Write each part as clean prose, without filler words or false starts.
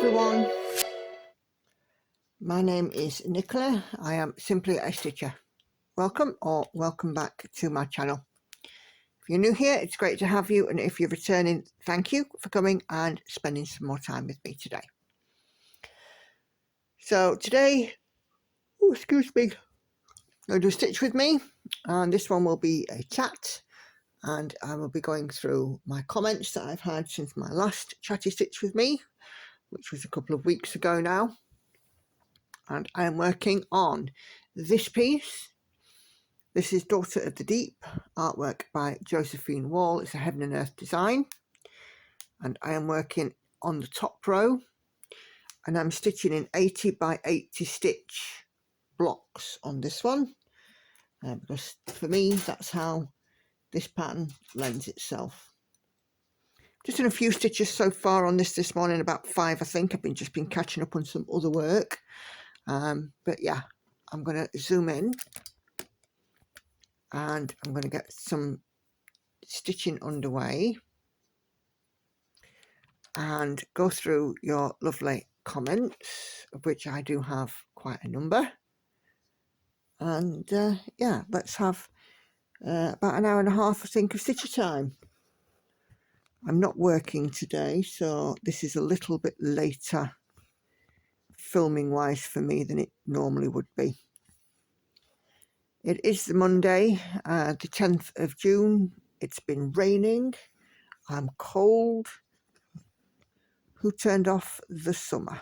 everyone, my name is Nicola. I am simply a stitcher. Welcome or welcome back to my channel. If you're new here, it's great to have you, and if you're returning, thank you for coming and spending some more time with me today. So today, excuse me, I'm going to do a stitch with me, and this one will be a chat, and I will be going through my comments that I've had since my last chatty stitch with me, which was a couple of weeks ago now. And I am working on this piece. This is Daughter of the Deep, artwork by Josephine Wall. It's a heaven and earth design, and I am working on the top row, and I'm stitching in 80 by 80 stitch blocks on this one, because for me that's how this pattern lends itself. Just done a few stitches so far on this morning, about 5 I think. I've just been catching up on some other work. But yeah, I'm going to zoom in and I'm going to get some stitching underway and go through your lovely comments, of which I do have quite a number. And yeah, let's have about an hour and a half, I think, of stitcher time. I'm not working today, so this is a little bit later filming wise for me than it normally would be. It is the Monday, the 10th of June. It's been raining. I'm cold. Who turned off the summer?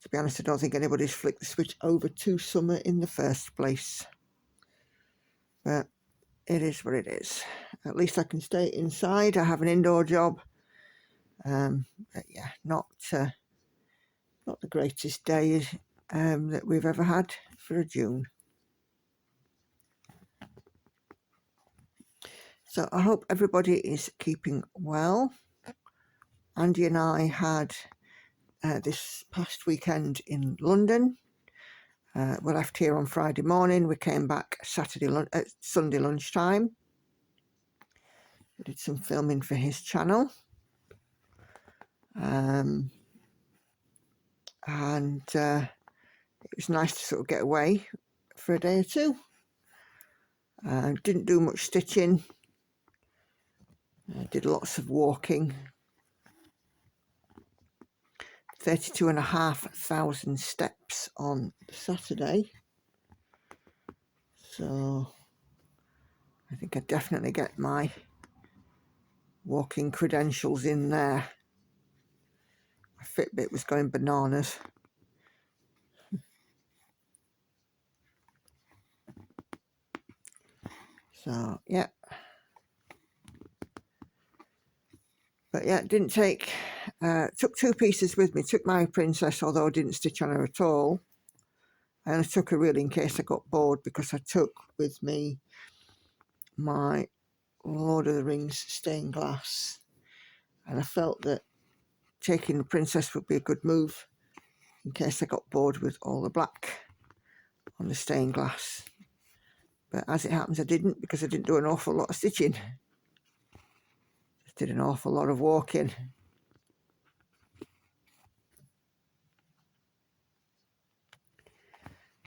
To be honest, I don't think anybody's flicked the switch over to summer in the first place. But it is what it is. At least I can stay inside. I have an indoor job. But yeah, not the greatest day that we've ever had for a June. So I hope everybody is keeping well. Andy and I had this past weekend in London. We left here on Friday morning. We came back Sunday lunchtime. We did some filming for his channel. And it was nice to sort of get away for a day or two. Didn't do much stitching. Did lots of walking. 32,500 steps on Saturday. So I think I definitely get my walking credentials in there. My Fitbit was going bananas. So yeah. But yeah, it didn't take, took 2 pieces with me. Took my princess, although I didn't stitch on her at all. I only took her really in case I got bored, because I took with me my Lord of the Rings stained glass. And I felt that taking the princess would be a good move in case I got bored with all the black on the stained glass. But as it happens, I didn't, because I didn't do an awful lot of stitching. Just did an awful lot of walking.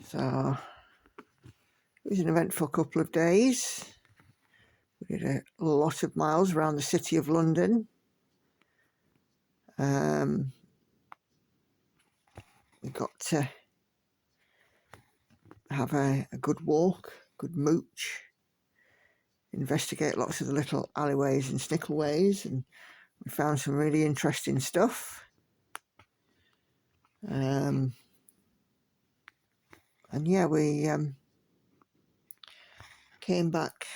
So it was an eventful couple of days. We did a lot of miles around the city of London. We got to have a good walk, good mooch, investigate lots of the little alleyways and snickleways, and we found some really interesting stuff. And yeah, we came back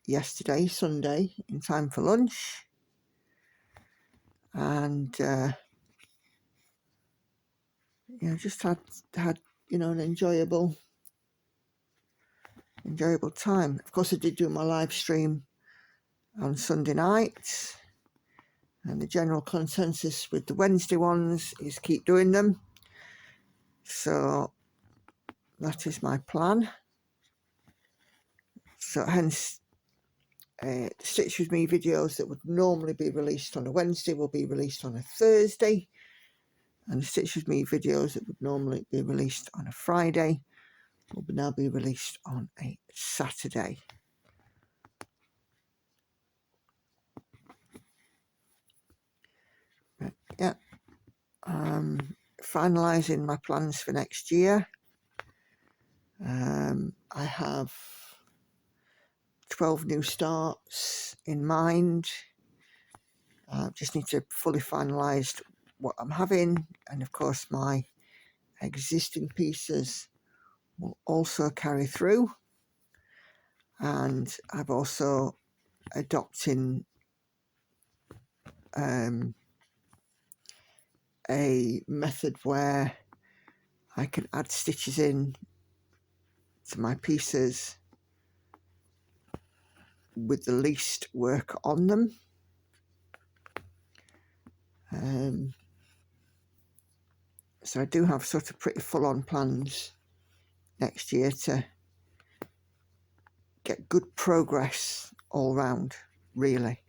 yesterday, Sunday, in time for lunch, and you know, just had you know, an enjoyable time. Of course, I did do my live stream on Sunday night, and the general consensus with the Wednesday ones is keep doing them. So that is my plan. So hence Stitch With Me videos that would normally be released on a Wednesday will be released on a Thursday, and the Stitch With Me videos that would normally be released on a Friday will now be released on a Saturday. But yeah, finalising my plans for next year. I have 12 new starts in mind. Just need to fully finalise what I'm having, and of course my existing pieces will also carry through. And I've also adopted a method where I can add stitches in to my pieces with the least work on them. So I do have sort of pretty full-on plans next year to get good progress all round, really.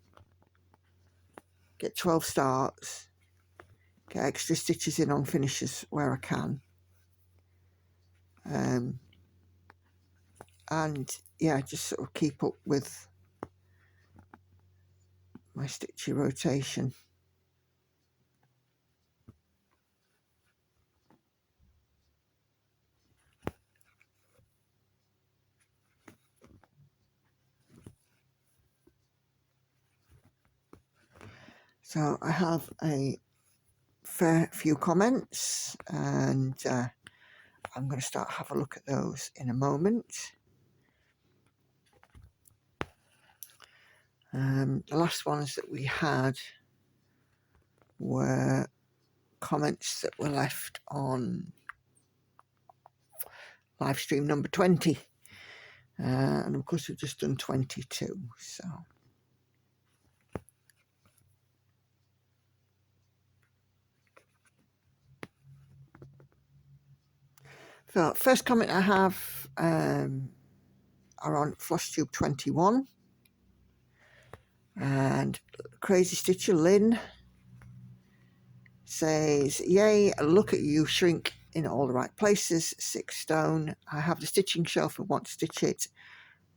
Get 12 starts, get extra stitches in on finishes where I can. And yeah, just sort of keep up with my stitchy rotation. So I have a fair few comments, and I'm going to have a look at those in a moment. The last ones that we had were comments that were left on live stream number 20, and of course we've just done 22. So first comment I have are on FlossTube 21, and Crazy Stitcher Lynn says, "Yay, look at you shrink in all the right places, 6 stone. I have the stitching shelf and want to stitch it.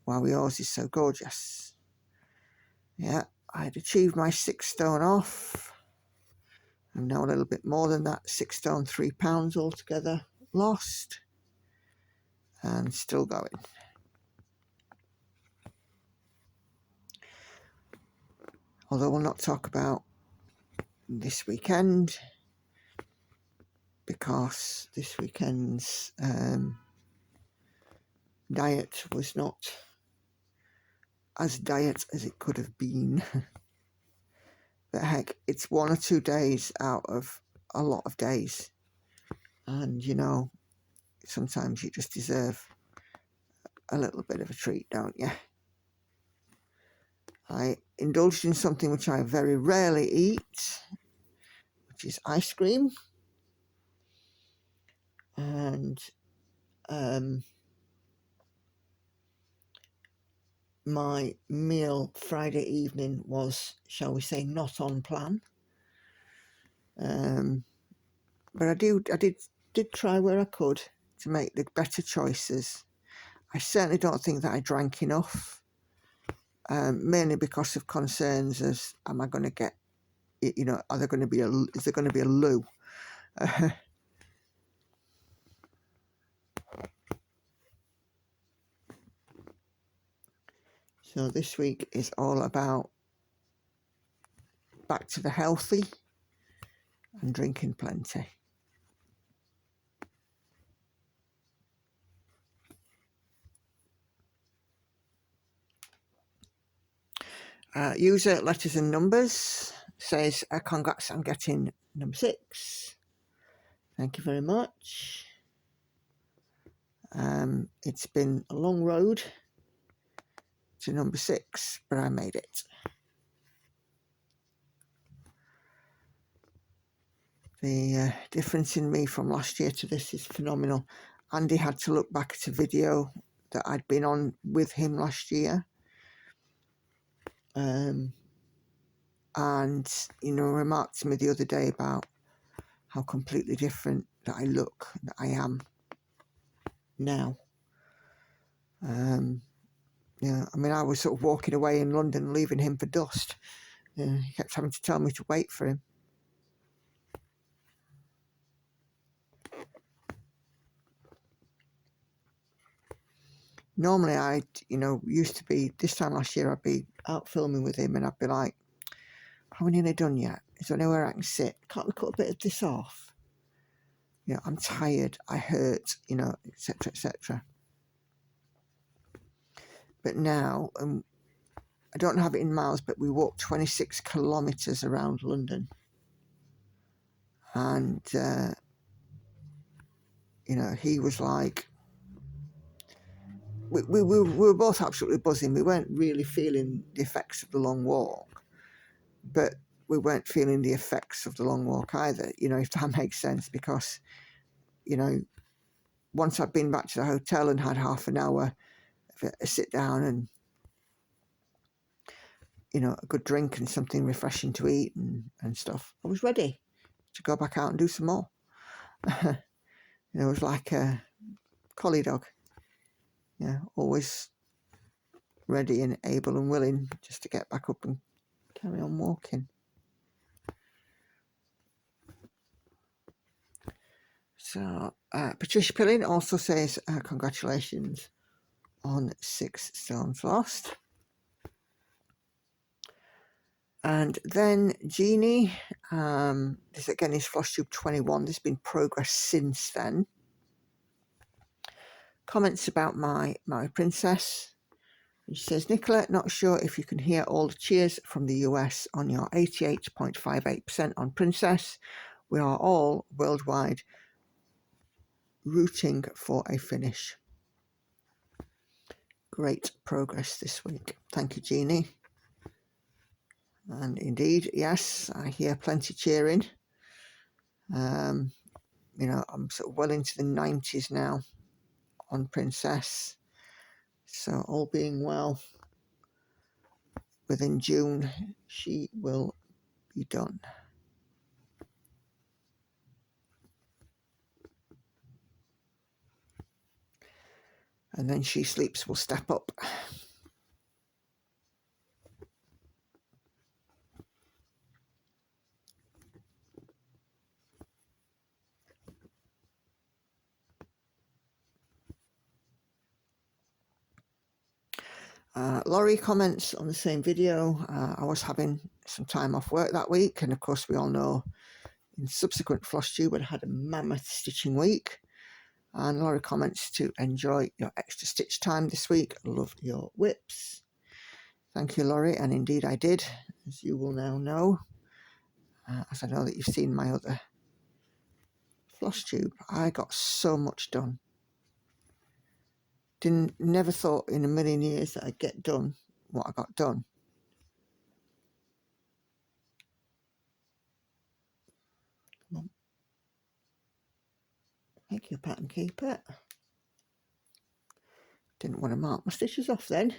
Wow, yours is so gorgeous." Yeah, I had achieved my 6 stone off. I'm now a little bit more than that, 6 stone, 3 pounds altogether lost, and still going. Although we'll not talk about this weekend, because this weekend's diet was not as diet as it could have been. But heck, it's 1 or 2 days out of a lot of days, and you know, sometimes you just deserve a little bit of a treat, don't you? I indulged in something which I very rarely eat, which is ice cream, and my meal Friday evening was, shall we say, not on plan. But I did try where I could to make the better choices. I certainly don't think that I drank enough, mainly because of concerns as, am I going to get, you know, is there going to be a loo? So this week is all about back to the healthy and drinking plenty. User Letters and Numbers says, congrats on getting number 6. Thank you very much. It's been a long road to number 6, but I made it. The difference in me from last year to this is phenomenal. Andy had to look back at a video that I'd been on with him last year, and remarked to me the other day about how completely different that I am now. I was sort of walking away in London, leaving him for dust. He kept having to tell me to wait for him. Normally, used to be, this time last year, I'd be out filming with him and I'd be like, are we nearly done yet? Is there anywhere I can sit? Can't we cut a bit of this off? I'm tired, I hurt, etc., etc. But now, I don't have it in miles, but we walked 26 kilometres around London. And, he was like, we were both absolutely buzzing. We weren't really feeling the effects of the long walk, but we weren't feeling the effects of the long walk either, if that makes sense, because, once I'd been back to the hotel and had half an hour of a sit down and, a good drink and something refreshing to eat and stuff, I was ready to go back out and do some more. It was like a collie dog, always ready and able and willing just to get back up and carry on walking. So Patricia Pillin also says congratulations on 6 stones lost. And then Jeannie, this again is Floss Tube 21. There's been progress since then. Comments about my princess. She says, Nicola, not sure if you can hear all the cheers from the US on your 88.58% on Princess. We are all worldwide rooting for a finish. Great progress this week. Thank you, Jeannie. And indeed, yes, I hear plenty cheering. I'm sort of well into the 90s now on Princess. So all being well, within June, she will be done. And then She Sleeps will step up. Laurie comments on the same video. I was having some time off work that week, and of course we all know in subsequent Floss Tube I had a mammoth stitching week. And Laurie comments to enjoy your extra stitch time this week. Love your whips. Thank you, Laurie, and indeed I did, as you will now know, as I know that you've seen my other Floss Tube. I got so much done. Never thought in a million years that I'd get done what I got done. Come on. Thank you, Pattern Keeper. Didn't want to mark my stitches off then.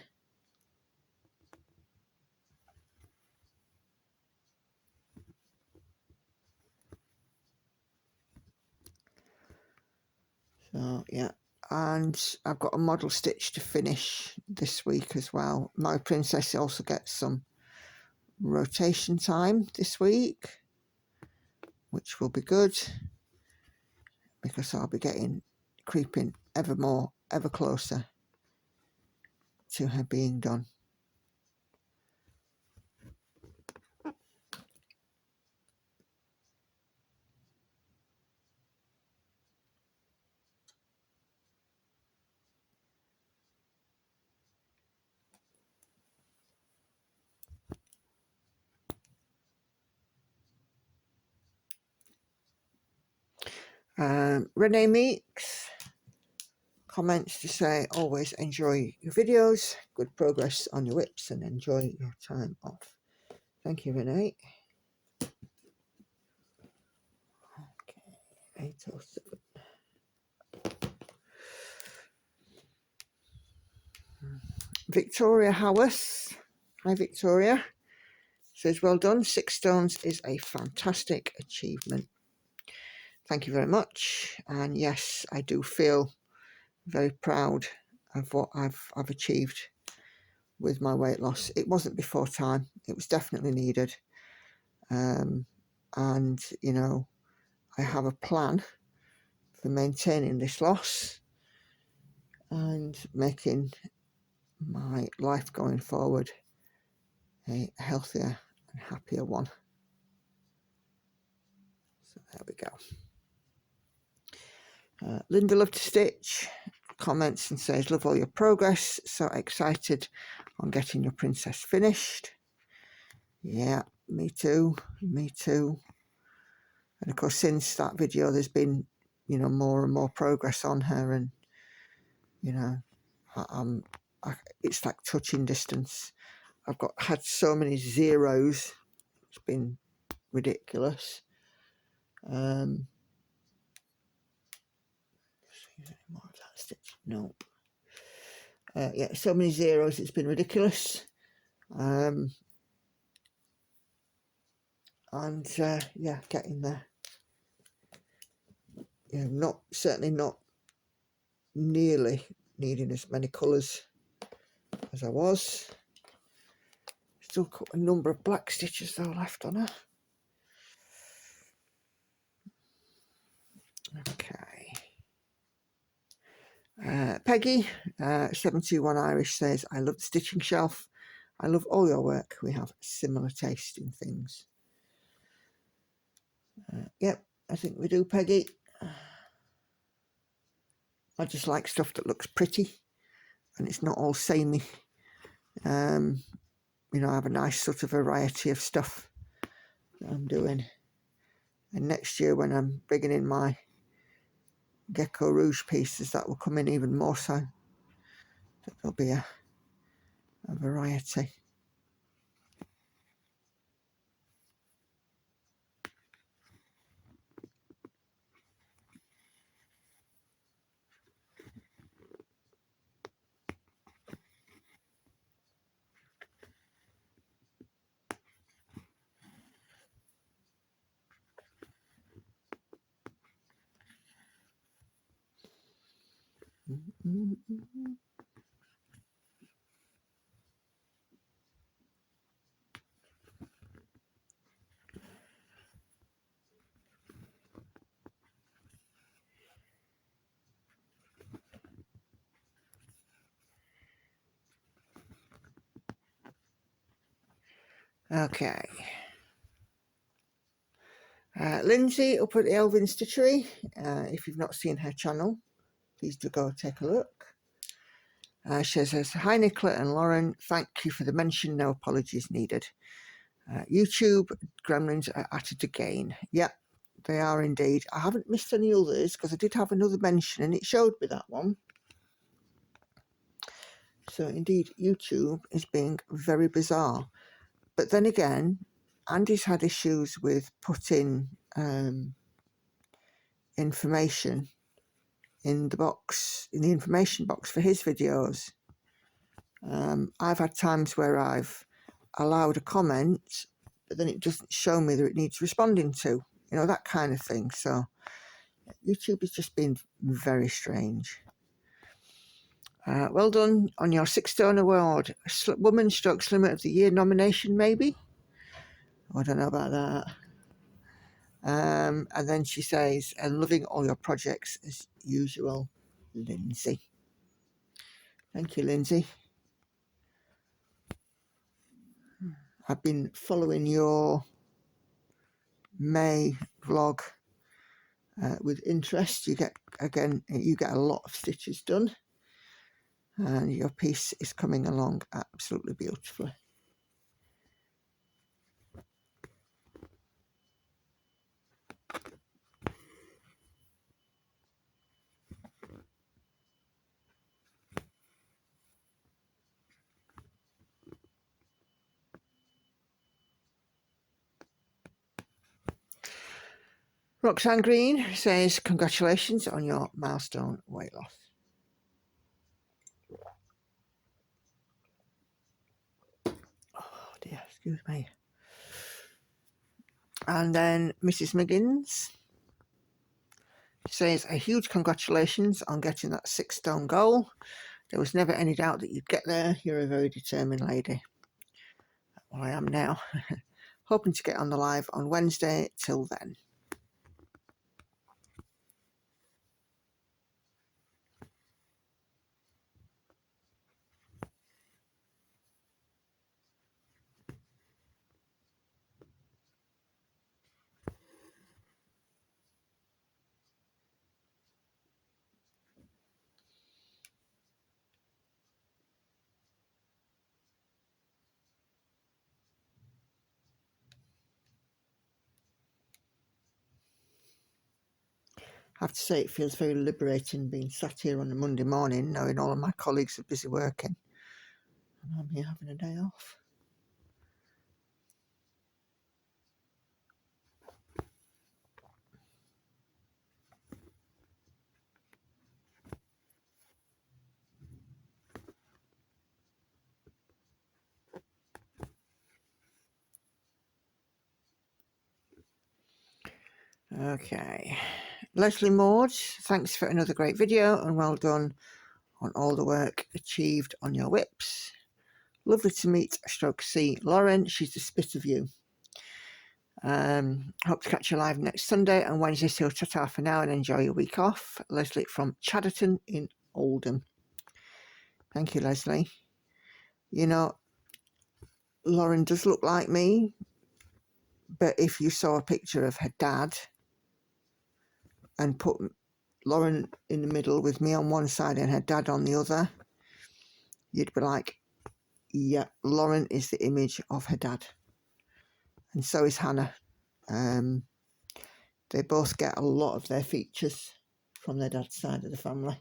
So yeah, and I've got a model stitch to finish this week as well. My princess also gets some rotation time this week, which will be good because I'll be creeping ever closer to her being done. Renee Meeks comments to say, always enjoy your videos, good progress on your whips, and enjoy your time off. Thank you, Renee. Okay, 8:07. Victoria Howarth Hi Victoria. Says, well done. 6 stones is a fantastic achievement. Thank you very much. And yes, I do feel very proud of what I've achieved with my weight loss. It wasn't before time. It was definitely needed. And, you know, I have a plan for maintaining this loss and making my life going forward a healthier and happier one. So there we go. Linda Love to Stitch comments and says, love all your progress, so excited on getting your princess finished. Yeah, me too, me too. And of course, since that video, there's been, you know, more and more progress on her, and you know, it's like touching distance. I've had so many zeros, it's been ridiculous. More of that stitch, nope. Yeah, so many zeros, it's been ridiculous. And yeah, getting there. Yeah, certainly not nearly needing as many colours as I was. Still got a number of black stitches though left on her. Okay. Peggy 721 Irish says, I love the stitching shelf. I love all your work. We have similar taste in things. Yep, I think we do, Peggy. I just like stuff that looks pretty and it's not all samey. You know, I have a nice sort of variety of stuff that I'm doing. And next year when I'm bringing in my Gecko Rouge pieces, that will come in even more so. There'll be a variety. Okay. Lindsay up at the Elvin Stitchery. If you've not seen her channel, please do go take a look. She says, hi Nicola and Lauren, thank you for the mention, no apologies needed. YouTube gremlins are at it again. Yep, they are indeed. I haven't missed any others because I did have another mention and it showed me that one. So indeed, YouTube is being very bizarre. But then again, Andy's had issues with putting information in the box, in the information box for his videos. I've had times where I've allowed a comment, but then it doesn't show me that it needs responding to, you know, that kind of thing. So YouTube has just been very strange. Well done on your 6 stone award. Woman Stroke Slimmer of the Year nomination, maybe? I don't know about that. And then she says, and loving all your projects as usual, Lindsay. Thank you, Lindsay. I've been following your May vlog with interest. You get a lot of stitches done, and your piece is coming along absolutely beautifully. Roxanne Green says, congratulations on your milestone weight loss. dear, excuse me. And then Mrs. Miggins says, a huge congratulations on getting that 6 stone goal. There was never any doubt that you'd get there. You're a very determined lady. Well, I am now. Hoping to get on the live on Wednesday. Till then. I have to say it feels very liberating being sat here on a Monday morning knowing all of my colleagues are busy working and I'm here having a day off. Okay, Leslie Maud, thanks for another great video and well done on all the work achieved on your whips. Lovely to meet stroke see Lauren, she's the spit of you. Hope to catch you live next Sunday and Wednesday, so ta-ta for now and enjoy your week off. Leslie from Chadderton in Oldham. Thank you, Leslie. You know, Lauren does look like me, but if you saw a picture of her dad and put Lauren in the middle with me on one side and her dad on the other, you'd be like, yeah, Lauren is the image of her dad. And so is Hannah. They both get a lot of their features from their dad's side of the family.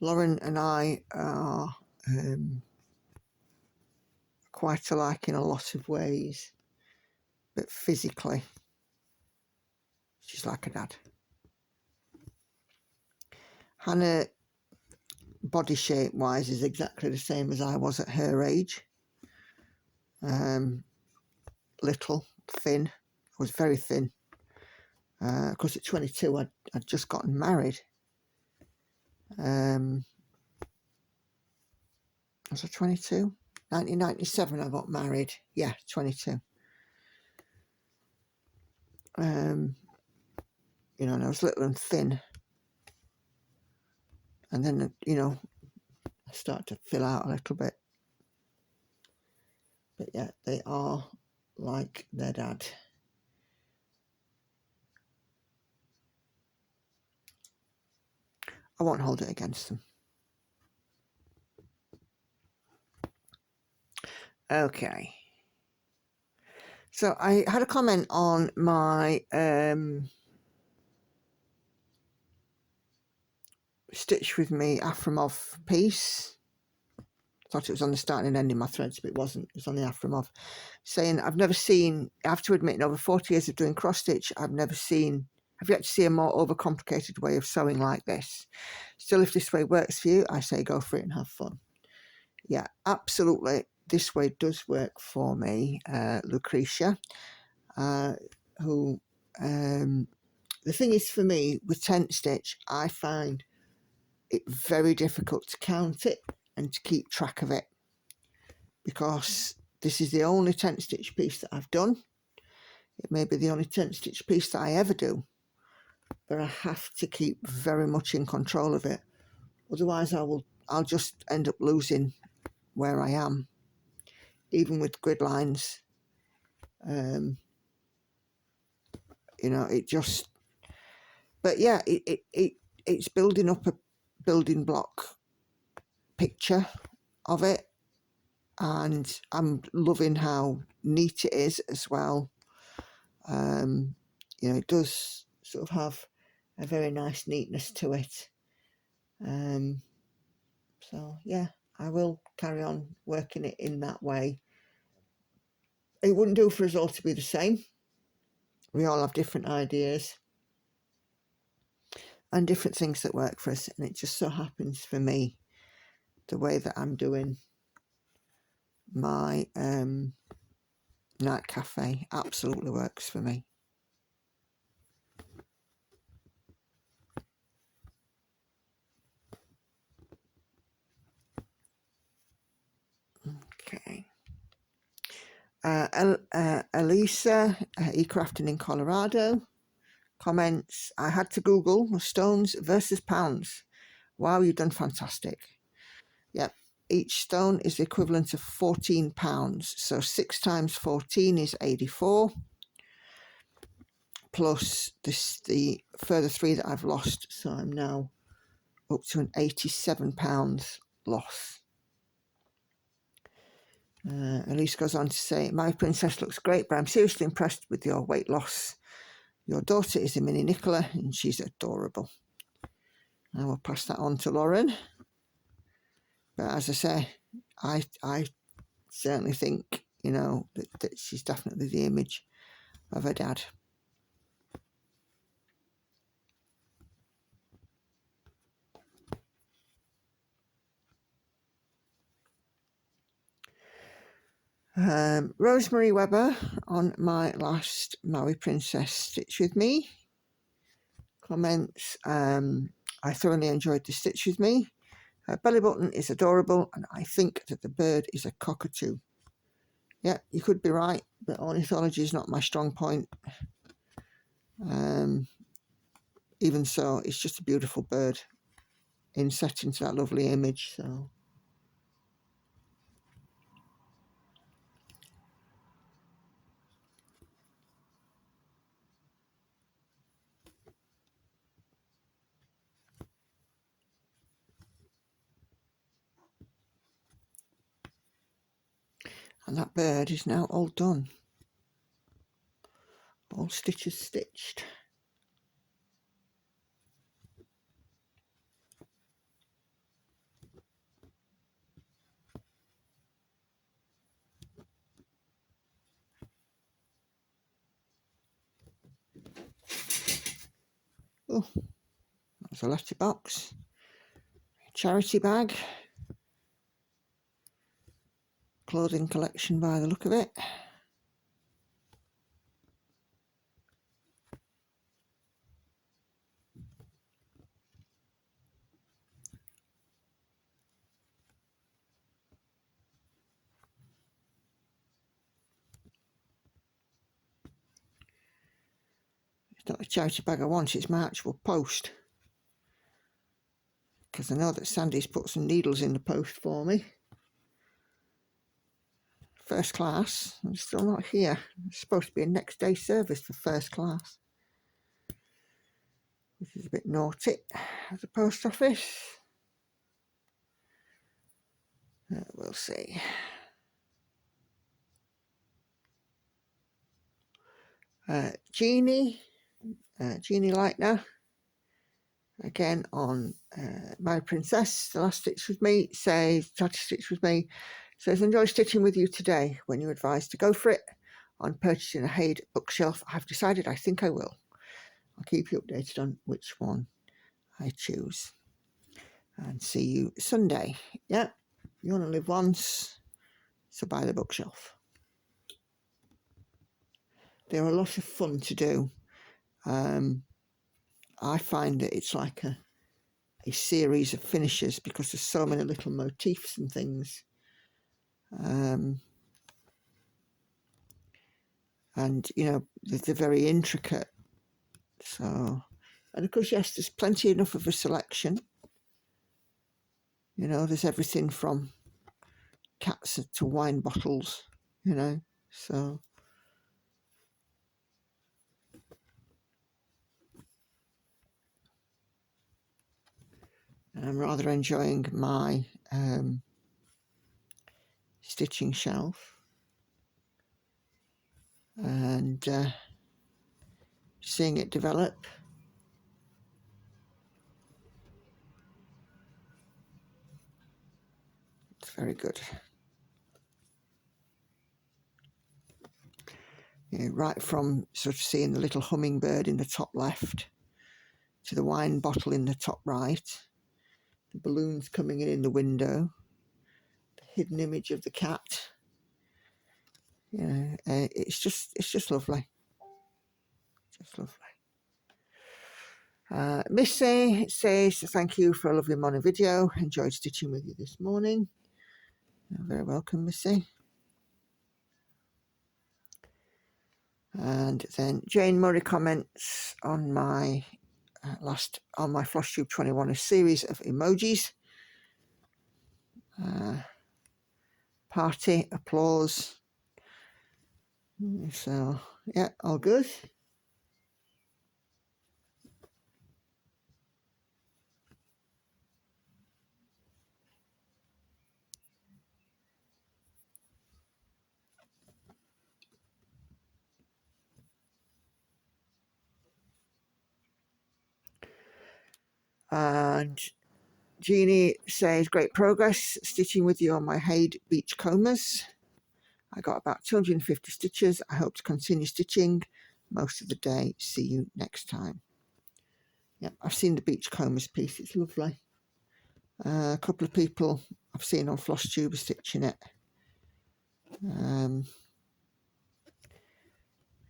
Lauren and I are quite alike in a lot of ways, but physically, she's like her dad. Hannah, body shape wise, is exactly the same as I was at her age. Little, thin. I was very thin. Because at 22, I'd just gotten married. Was I 22? 1997 I got married. Yeah, 22. You know, and I was little and thin. And then, you know, I started to fill out a little bit. But yeah, they are like their dad. I won't hold it against them. Okay. So I had a comment on my Stitch With Me Afromov piece. Thought it was on the starting and ending my threads, but it wasn't. It was on the Afromov. Saying, I've never seen, I have to admit, in over 40 years of doing cross stitch, I've yet to see a more overcomplicated way of sewing like this. Still, if this way works for you, I say go for it and have fun. Yeah, absolutely. This way does work for me, Lucretia, who, the thing is for me, with tent stitch, I find it very difficult to count it and to keep track of it, because this is the only tent stitch piece that I've done. It may be the only tent stitch piece that I ever do, but I have to keep very much in control of it. Otherwise I'll just end up losing where I am, even with grid lines. You know, it just, but yeah, it's building up a building block picture of it, and I'm loving how neat it is as well. You know, it does sort of have a very nice neatness to it. So yeah, I will carry on working it in that way. It wouldn't do for us all to be the same, we all have different ideas and different things that work for us, and it just so happens for me the way that I'm doing my night cafe absolutely works for me. Okay. Elisa, e-crafting in Colorado, comments, I had to Google stones versus pounds. Wow, you've done fantastic. Yep, each stone is the equivalent of 14 pounds. So 6 times 14 is 84. Plus the further 3 that I've lost. So I'm now up to an 87 pounds loss. Elise goes on to say, my princess looks great, but I'm seriously impressed with your weight loss. Your daughter is a mini Nicola and she's adorable. I will pass that on to Lauren. But as I say, I certainly think, you know, that she's definitely the image of her dad. Rosemary Webber on my last Maui Princess Stitch With Me comments, I thoroughly enjoyed the Stitch With Me. Her belly button is adorable and I think that the bird is a cockatoo. Yeah, you could be right, but ornithology is not my strong point. Even so, it's just a beautiful bird inset into that lovely image. So and that bird is now all done. All stitches stitched. Oh, there's a letterbox. Charity bag. Clothing collection by the look of it. It's not a charity bag I want, it's my actual post. Because I know that Sandy's put some needles in the post for me. First class, I'm still not here. It's supposed to be a next day service for first class, which is a bit naughty at the post office. We'll see. Jeannie Lightner, again on My Princess, the last stitch with me, says, tried to stitch with me, says, enjoy stitching with you today. When you advised to go for it on purchasing a Haid bookshelf, I've decided I think I will. I'll keep you updated on which one I choose. And see you Sunday. Yeah, you want to live once, so buy the bookshelf. They're a lot of fun to do. I find that it's like a series of finishes because there's so many little motifs and things. And, you know, they're very intricate. So, and of course, yes, there's plenty enough of a selection. You know, there's everything from cats to wine bottles, you know, so. I'm rather enjoying my stitching shelf and seeing it develop. It's very good. right from sort of seeing the little hummingbird in the top left to the wine bottle in the top right, the balloons coming in the window, the hidden image of the cat. It's just lovely. Just lovely. Missy says, thank you for a lovely morning video. Enjoyed stitching with you this morning. You're very welcome, Missy. And then Jane Murray comments on my on my Floss Tube 21, a series of emojis. Party, applause. So, yeah, all good. And Jeannie says, great progress stitching with you on my Hade Beach combers. I got about 250 stitches. I hope to continue stitching most of the day. See you next time. Yeah, I've seen the beach combers piece. It's lovely. A couple of people I've seen on Floss Tube are stitching it. It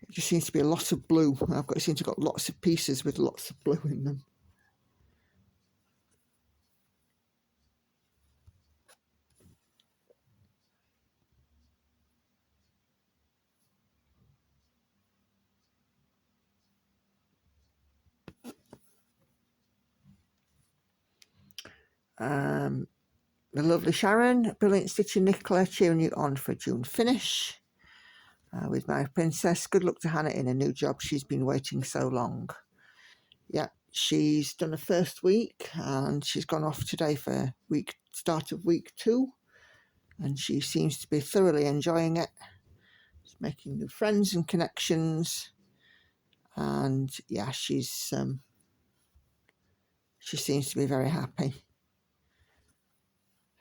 just seems to be a lot of blue. It seems to have got lots of pieces with lots of blue in them. The lovely Sharon, brilliant stitching Nicola, cheering you on for June finish. With my princess, good luck to Hannah in a new job. She's been waiting so long. Yeah, she's done her first week and she's gone off today for start of week 2. And she seems to be thoroughly enjoying it. She's making new friends and connections. And yeah, she seems to be very happy.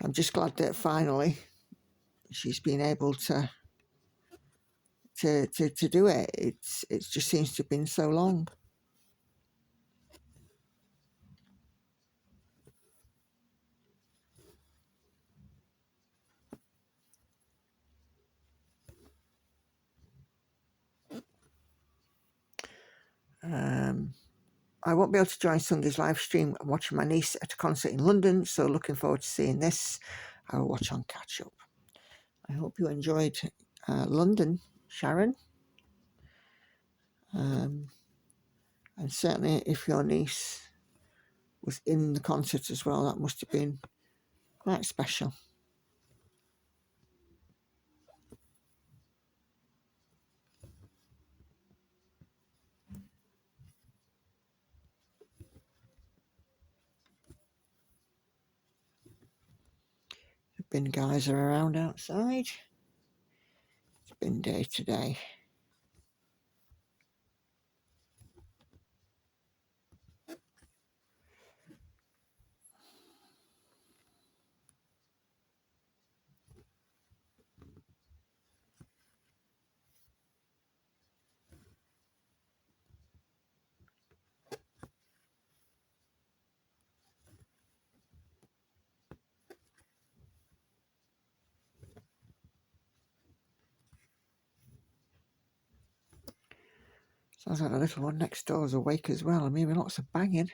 I'm just glad that finally she's been able to do it. It just seems to have been so long. I won't be able to join Sunday's live stream. I'm watching my niece at a concert in London, so looking forward to seeing this. I will watch on catch up. I hope you enjoyed London, Sharon. And certainly if your niece was in the concert as well, that must have been quite special. The bin guys are around outside. It's bin day today. Sounds like the little one next door is awake as well. I'm hearing lots of banging.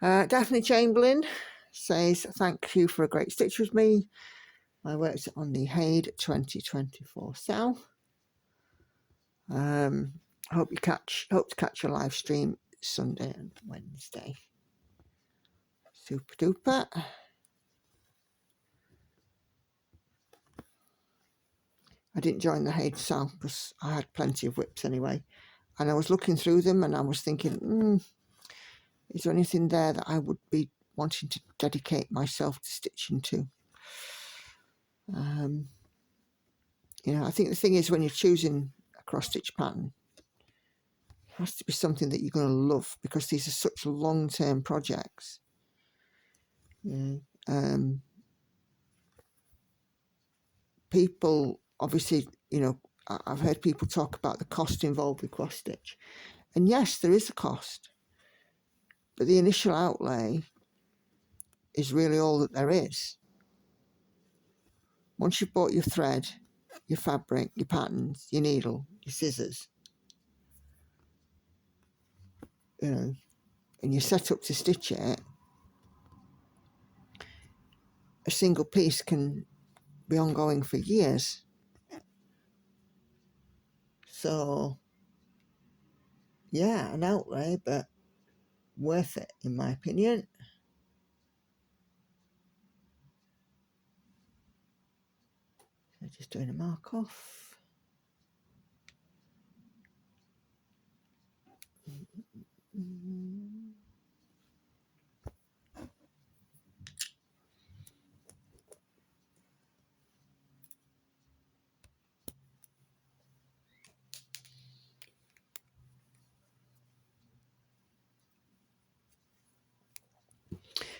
Daphne Chamberlain says, thank you for a great stitch with me. I worked on the Hade 2024 cell. Hope to catch a live stream Sunday and Wednesday. Super duper. I didn't join the Hade cell because I had plenty of whips anyway. And I was looking through them and I was thinking, is there anything there that I would be wanting to dedicate myself to stitching to? I think the thing is when you're choosing a cross-stitch pattern, it has to be something that you're going to love because these are such long-term projects. People obviously, I've heard people talk about the cost involved with cross stitch, and yes, there is a cost, but the initial outlay is really all that there is. Once you've bought your thread, your fabric, your patterns, your needle, your scissors, you know, and you're set up to stitch it, a single piece can be ongoing for years. So yeah, an outlay, but worth it in my opinion. So just doing a mark off.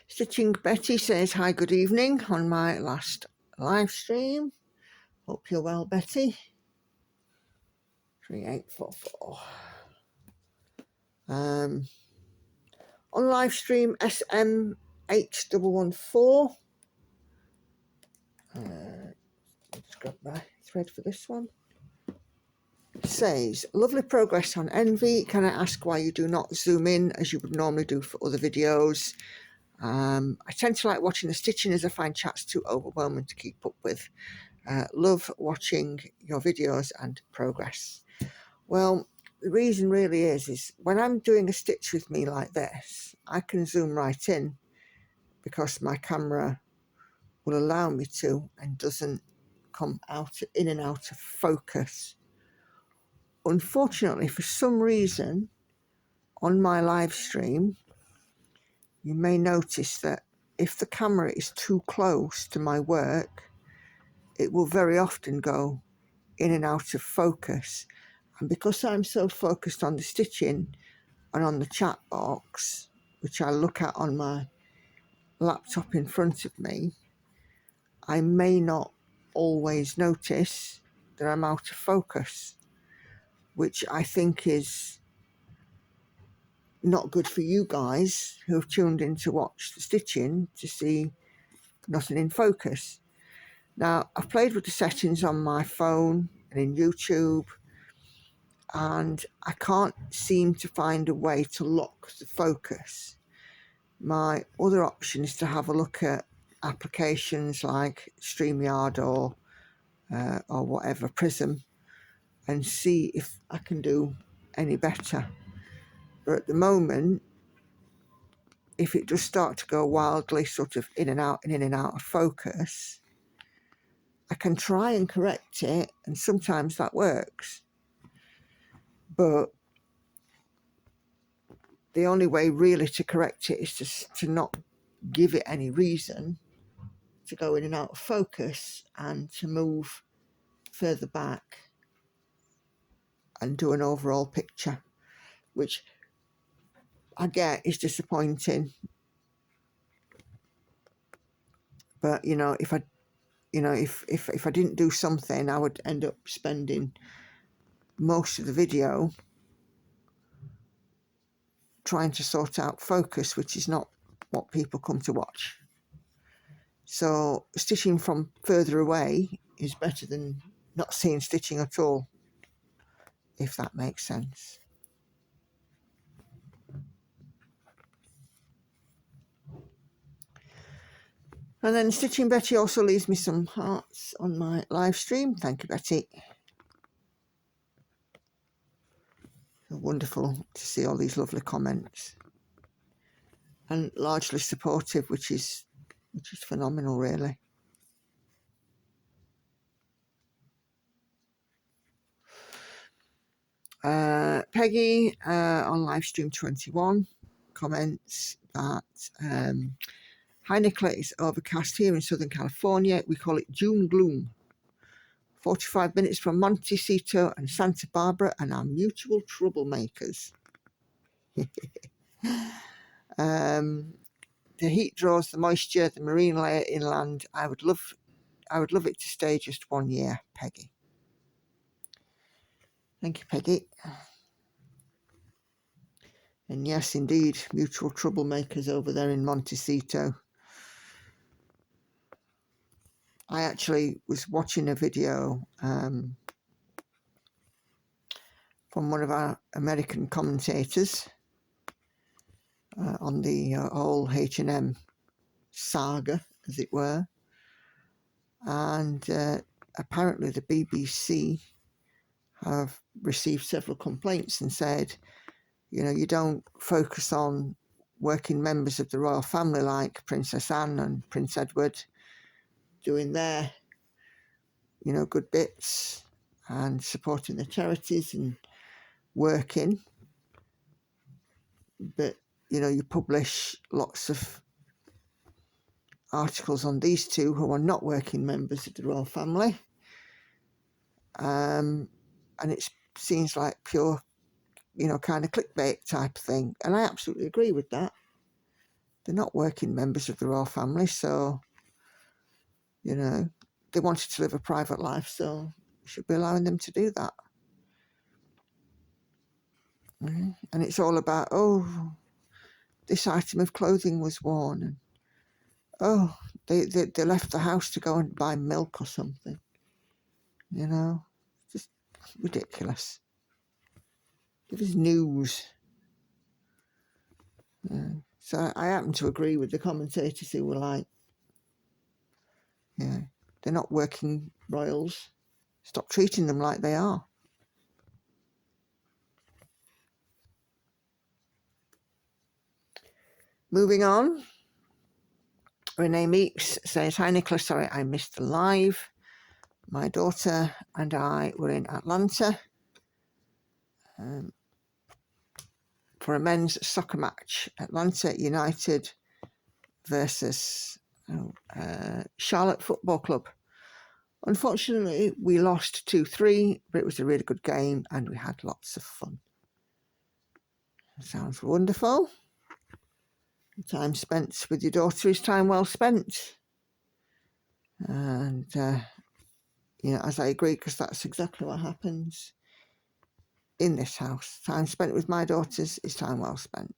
Stitching Betty says, hi, good evening on my last live stream. Hope you're well, Betty. 3844. On live stream SM8114. Let's grab my thread for this one. Says, lovely progress on Envy. Can I ask why you do not zoom in as you would normally do for other videos? I tend to like watching the stitching as I find chats too overwhelming to keep up with. Love watching your videos and progress. Well, the reason really is when I'm doing a stitch with me like this, I can zoom right in because my camera will allow me to and doesn't come in and out of focus. Unfortunately, for some reason, on my live stream, you may notice that if the camera is too close to my work, it will very often go in and out of focus. And because I'm so focused on the stitching and on the chat box, which I look at on my laptop in front of me, I may not always notice that I'm out of focus, which I think is not good for you guys who have tuned in to watch the stitching to see nothing in focus. Now, I've played with the settings on my phone and in YouTube, and I can't seem to find a way to lock the focus. My other option is to have a look at applications like StreamYard or whatever, Prism, and see if I can do any better. But at the moment, if it does start to go wildly sort of in and out of focus, I can try and correct it, and sometimes that works. But the only way really to correct it is to not give it any reason to go in and out of focus and to move further back and do an overall picture, which I get is disappointing. But you know, if I didn't do something, I would end up spending most of the video trying to sort out focus, which is not what people come to watch. So stitching from further away is better than not seeing stitching at all, if that makes sense. And then Stitching Betty also leaves me some hearts on my live stream. Thank you, Betty. Wonderful to see all these lovely comments, and largely supportive, which is phenomenal, really. Peggy on live stream 21 comments that hi Nicola, it's overcast here in Southern California. We call it June gloom. 45 minutes from Montecito and Santa Barbara and our mutual troublemakers. The heat draws the moisture, the marine layer inland. I would love it to stay just 1 year, Peggy. Thank you, Peggy. And yes, indeed, mutual troublemakers over there in Montecito. I actually was watching a video from one of our American commentators on the whole H&M saga, as it were. And apparently the BBC have received several complaints and said, you know, you don't focus on working members of the royal family like Princess Anne and Prince Edward doing their, you know, good bits and supporting the charities and working. But, you know, you publish lots of articles on these two who are not working members of the royal family. And it seems like pure, you know, kind of clickbait type thing. And I absolutely agree with that. They're not working members of the royal family, so, you know, they wanted to live a private life, so we should be allowing them to do that. And it's all about, oh, this item of clothing was worn, and oh, they left the house to go and buy milk or something. You know, just ridiculous. It is news. So I happen to agree with the commentators who were like, yeah, they're not working royals. Stop treating them like they are. Moving on. Renee Meeks says, hi Nicola, sorry I missed the live. My daughter and I were in Atlanta for a men's soccer match. Atlanta United versus Charlotte Football Club. Unfortunately, we lost 2-3, but it was a really good game and we had lots of fun. Sounds wonderful. Time spent with your daughter is time well spent. And, you know, as I agree, because that's exactly what happens in this house. Time spent with my daughters is time well spent.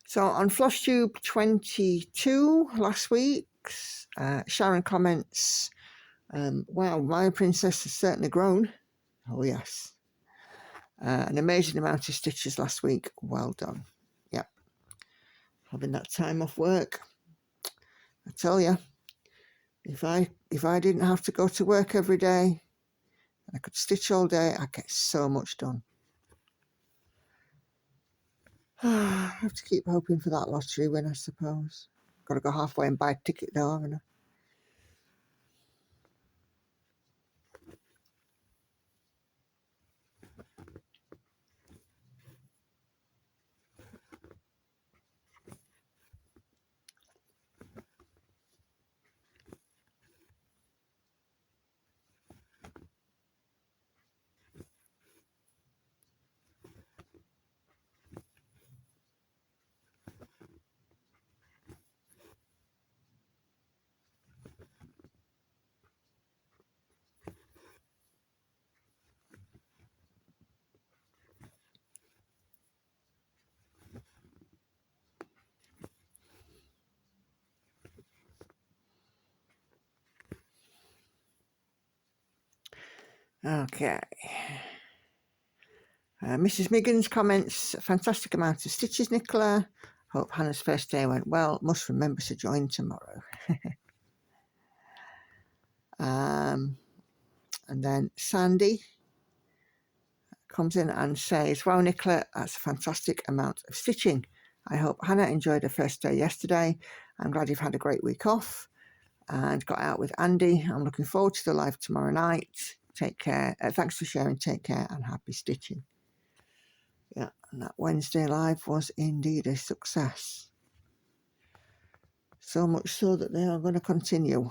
So on FlossTube 22 last week, Sharon comments, wow, my princess has certainly grown. Oh yes. An amazing amount of stitches last week. Well done. Yep. Having that time off work. I tell you, if I didn't have to go to work every day, I could stitch all day, I'd get so much done. I have to keep hoping for that lottery win, I suppose. Got to go halfway and buy a ticket though, haven't I? Okay. Mrs. Miggins comments, fantastic amount of stitches, Nicola. Hope Hannah's first day went well. Must remember to join tomorrow. And then Sandy comes in and says, wow, Nicola, that's a fantastic amount of stitching. I hope Hannah enjoyed her first day yesterday. I'm glad you've had a great week off and got out with Andy. I'm looking forward to the live tomorrow night. Take care. Thanks for sharing. Take care and happy stitching. Yeah, and that Wednesday live was indeed a success. So much so that they are going to continue.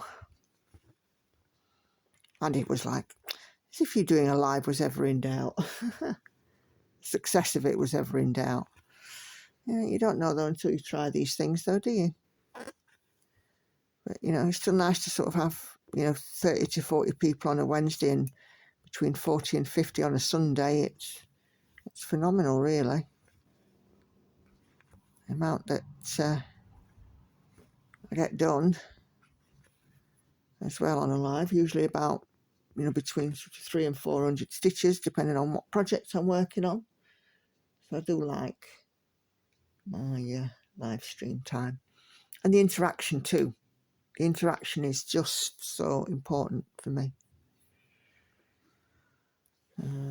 And it was like, as if you doing a live was ever in doubt. Success of it was ever in doubt. Yeah, you don't know though until you try these things though, do you? But, you know, it's still nice to sort of have, you know, 30 to 40 people on a Wednesday and between 40 and 50 on a Sunday. It's phenomenal, really. The amount that I get done as well on a live, usually about, you know, between 300 and 400 stitches, depending on what project I'm working on. So I do like my live stream time. And the interaction too. The interaction is just so important for me.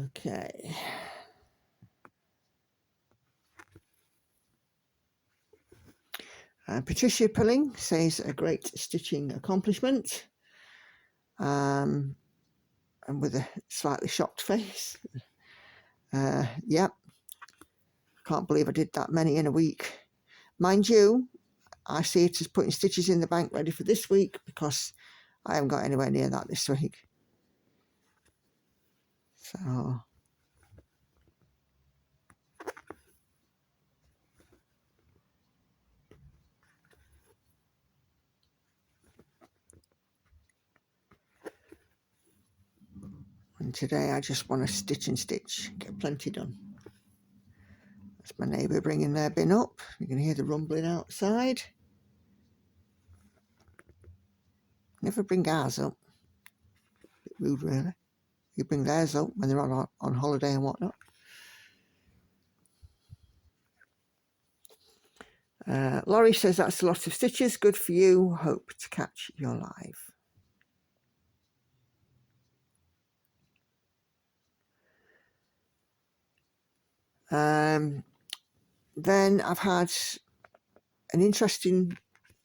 Okay. Patricia Pilling says a great stitching accomplishment. And with a slightly shocked face. Yep. Can't believe I did that many in a week. Mind you, I see it as putting stitches in the bank ready for this week because I haven't got anywhere near that this week. So and today I just want to stitch and stitch, get plenty done. That's my neighbour bringing their bin up. You can hear the rumbling outside. Never bring ours up. Bit rude, really. You bring theirs up when they're on holiday and whatnot. Laurie says that's a lot of stitches. Good for you. Hope to catch your live. Then I've had an interesting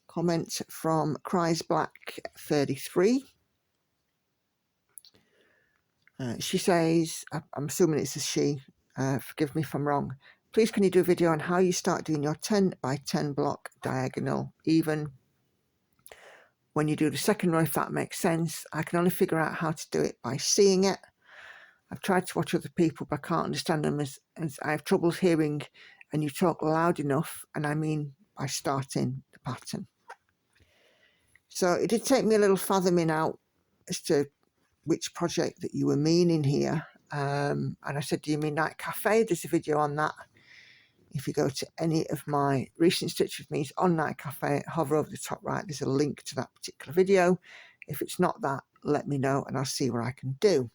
comment from Cries Black 33. She says, I'm assuming it's a she, forgive me if I'm wrong. Please can you do a video on how you start doing your 10 by 10 block diagonal, even when you do the second row, if that makes sense. I can only figure out how to do it by seeing it. I've tried to watch other people, but I can't understand them as I have troubles hearing and you talk loud enough, and I mean by starting the pattern. So it did take me a little fathoming out as to which project that you were meaning here. And I said, do you mean Night Cafe? There's a video on that. If you go to any of my recent Stitch With Me's on Night Cafe, hover over the top right, there's a link to that particular video. If it's not that, let me know and I'll see what I can do.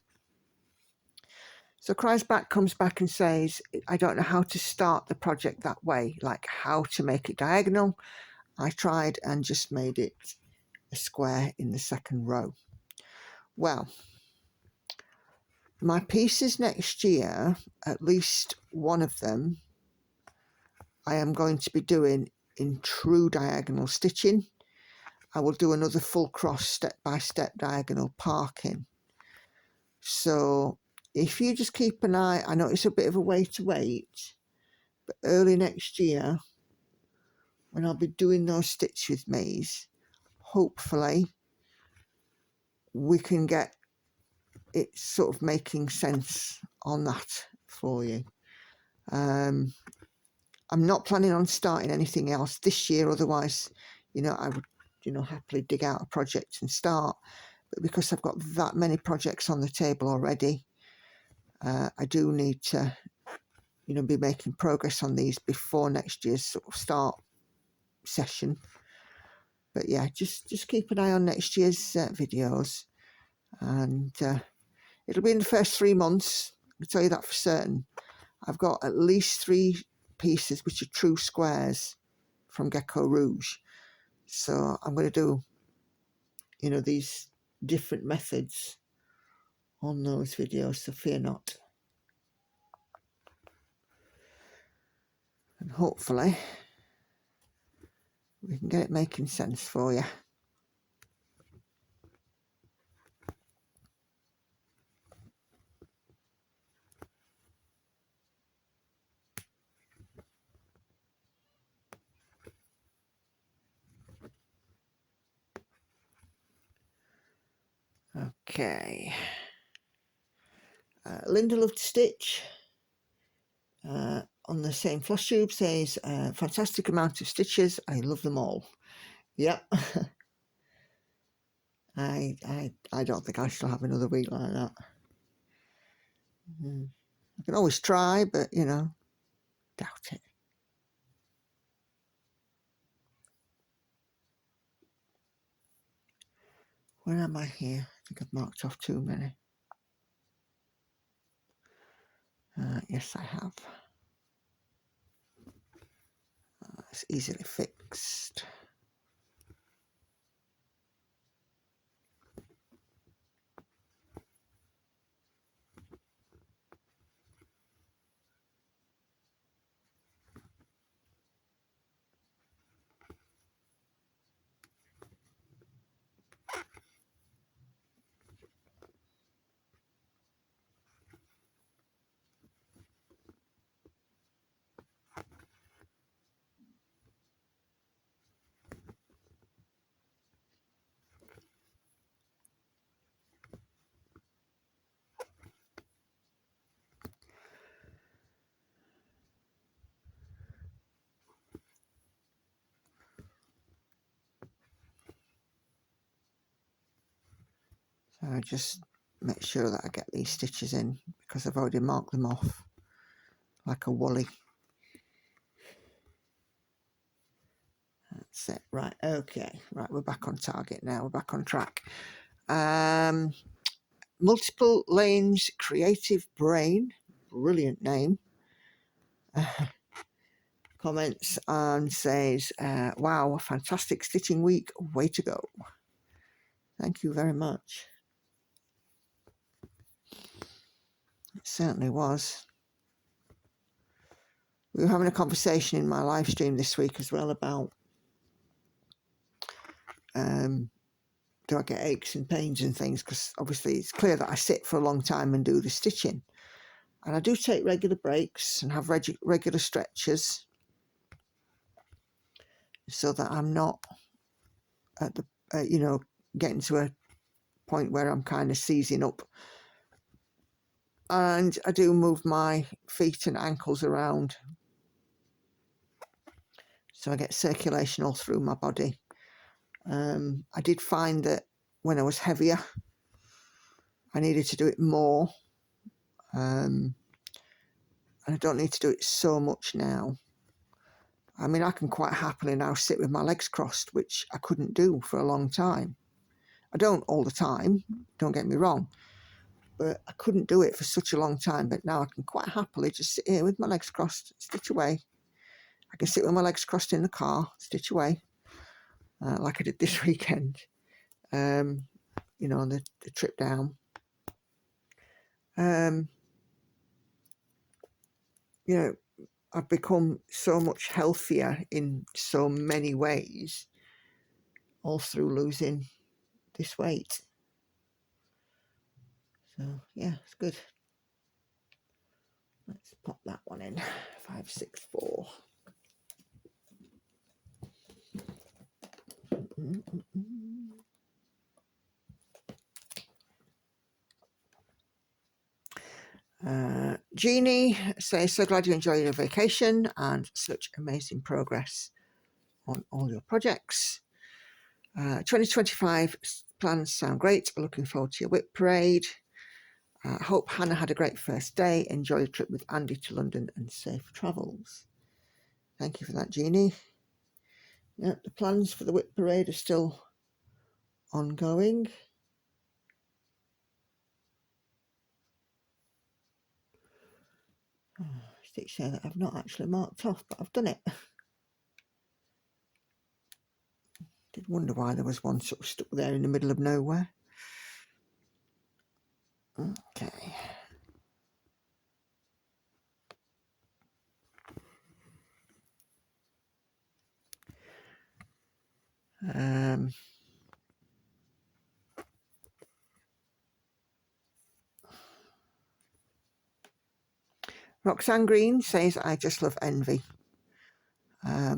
So Cries Back comes back and says, I don't know how to start the project that way, like how to make it diagonal. I tried and just made it a square in the second row. Well, my pieces next year, at least one of them, I am going to be doing in true diagonal stitching. I will do another full cross step-by-step diagonal parking. So if you just keep an eye, I know it's a bit of a way to wait, but early next year, when I'll be doing those Stitch With Me's, hopefully we can get it sort of making sense on that for you. I'm not planning on starting anything else this year, otherwise, you know, I would, you know, happily dig out a project and start. But because I've got that many projects on the table already, I do need to, you know, be making progress on these before next year's sort of start session. But yeah, just keep an eye on next year's videos, and it'll be in the first 3 months. I'll tell you that for certain. I've got at least 3 pieces which are true squares from Gecko Rouge. So I'm going to do, you know, these different methods on those videos, so fear not. And hopefully we can get it making sense for you. Okay. Linda Loved Stitch on the same floss tube says, fantastic amount of stitches. I love them all. Yep. I don't think I shall have another week like that. I can always try, but you know, doubt it. Where am I here? I think I've marked off too many. Yes, I have. It's easily fixed. So I just make sure that I get these stitches in because I've already marked them off like a woolly. That's it. Right, okay. Right, we're back on target now. We're back on track. Multiple Lanes Creative Brain, brilliant name, comments and says, wow, a fantastic stitching week. Way to go. Thank you very much. It certainly was. We were having a conversation in my live stream this week as well about do I get aches and pains and things, because obviously it's clear that I sit for a long time and do the stitching, and I do take regular breaks and have regular stretches so that I'm not at the you know, getting to a point where I'm kind of seizing up. And I do move my feet and ankles around so I get circulation all through my body. I did find that when I was heavier I needed to do it more, and I don't need to do it so much now. I mean, I can quite happily now sit with my legs crossed, which I couldn't do for a long time. I don't all the time, don't get me wrong, but I couldn't do it for such a long time. But now I can quite happily just sit here with my legs crossed, stitch away. I can sit with my legs crossed in the car, stitch away, like I did this weekend, you know, on the trip down. You know, I've become so much healthier in so many ways, all through losing this weight. So yeah, it's good. Let's pop that one in. 564. Jeannie says, so glad you enjoyed your vacation and such amazing progress on all your projects. 2025 plans sound great. Looking forward to your whip parade. Hope Hannah had a great first day. Enjoy your trip with Andy to London and safe travels. Thank you for that, Jeannie. Yeah, the plans for the whip parade are still ongoing. Stitch there that I've not actually marked off, but I've done it. Did wonder why there was one sort of stuck there in the middle of nowhere. Okay. Roxanne Green says, I just love envy. I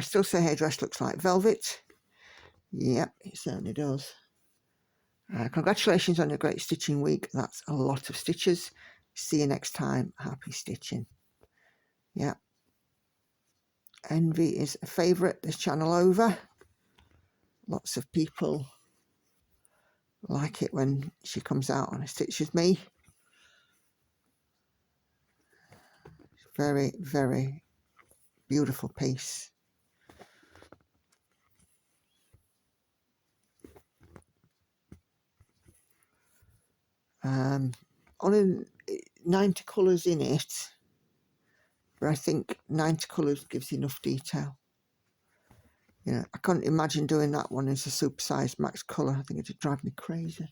still say her dress looks like velvet. Yep, it certainly does. Congratulations on your great stitching week. That's a lot of stitches. See you next time. Happy stitching. Yeah. Envy is a favourite this channel over. Lots of people like it when she comes out on a stitch with me. Very, very beautiful piece. Only 90 colours in it, but I think 90 colours gives enough detail. You know, I couldn't imagine doing that one as a supersized max colour. I think it'd drive me crazy.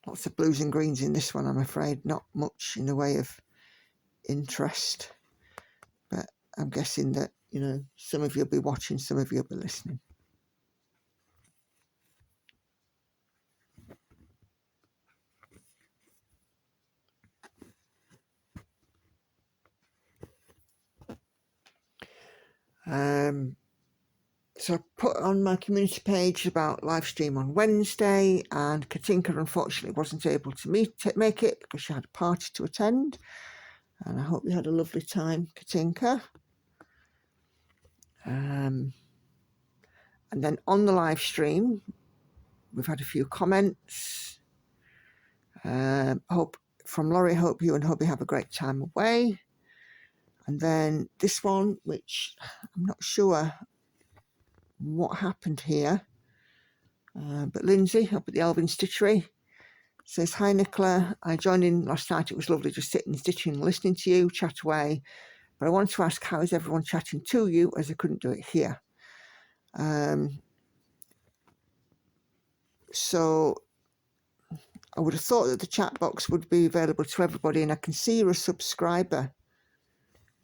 Lots of blues and greens in this one, I'm afraid. Not much in the way of interest, but I'm guessing that, you know, some of you'll be watching, some of you'll be listening. So I put on my community page about live stream on Wednesday, and Katinka unfortunately wasn't able to make it because she had a party to attend, and I hope you had a lovely time, Katinka. And then on the live stream we've had a few comments. Hope from Laurie, hope you and hubby have a great time away. And then this one, which I'm not sure what happened here, but Lindsay up at the Elvin Stitchery says, hi Nicola, I joined in last night. It was lovely just sitting, stitching and listening to you chat away, but I wanted to ask, how is everyone chatting to you, as I couldn't do it here? So I would have thought that the chat box would be available to everybody, and I can see you're a subscriber,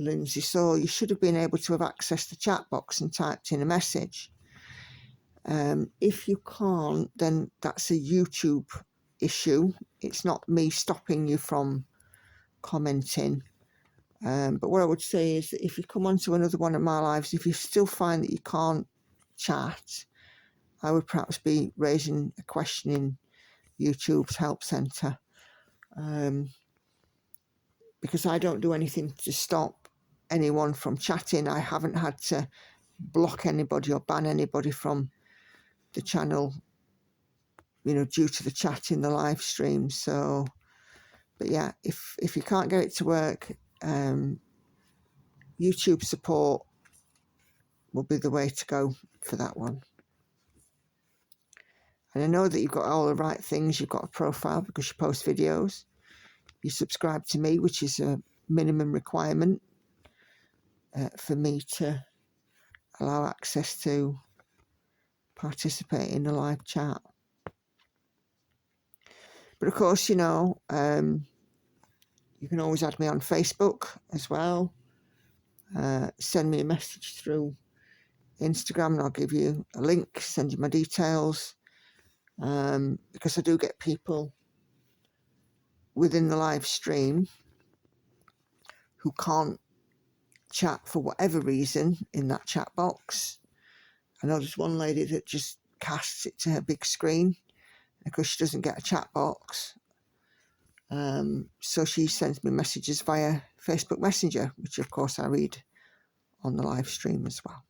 Lindsay, so you should have been able to have accessed the chat box and typed in a message. If you can't, then that's a YouTube issue. It's not me stopping you from commenting. But what I would say is that if you come onto another one of my lives, if you still find that you can't chat, I would perhaps be raising a question in YouTube's help centre, because I don't do anything to stop anyone from chatting. I haven't had to block anybody or ban anybody from the channel, you know, due to the chat in the live stream. So, but yeah, if you can't get it to work, YouTube support will be the way to go for that one. And I know that you've got all the right things. You've got a profile because you post videos. You subscribe to me, which is a minimum requirement for me to allow access to participate in the live chat. But of course, you know, you can always add me on Facebook as well. Send me a message through Instagram and I'll give you a link, send you my details, because I do get people within the live stream who can't chat for whatever reason in that chat box. I know there's one lady that just casts it to her big screen because she doesn't get a chat box. So she sends me messages via Facebook Messenger, which of course I read on the live stream as well.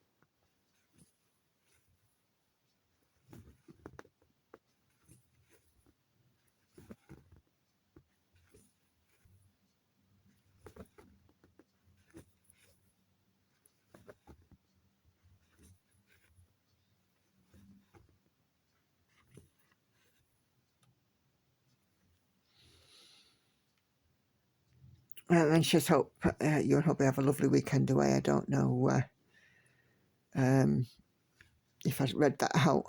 And then just hope you and hubby have a lovely weekend away. I don't know if I read that out.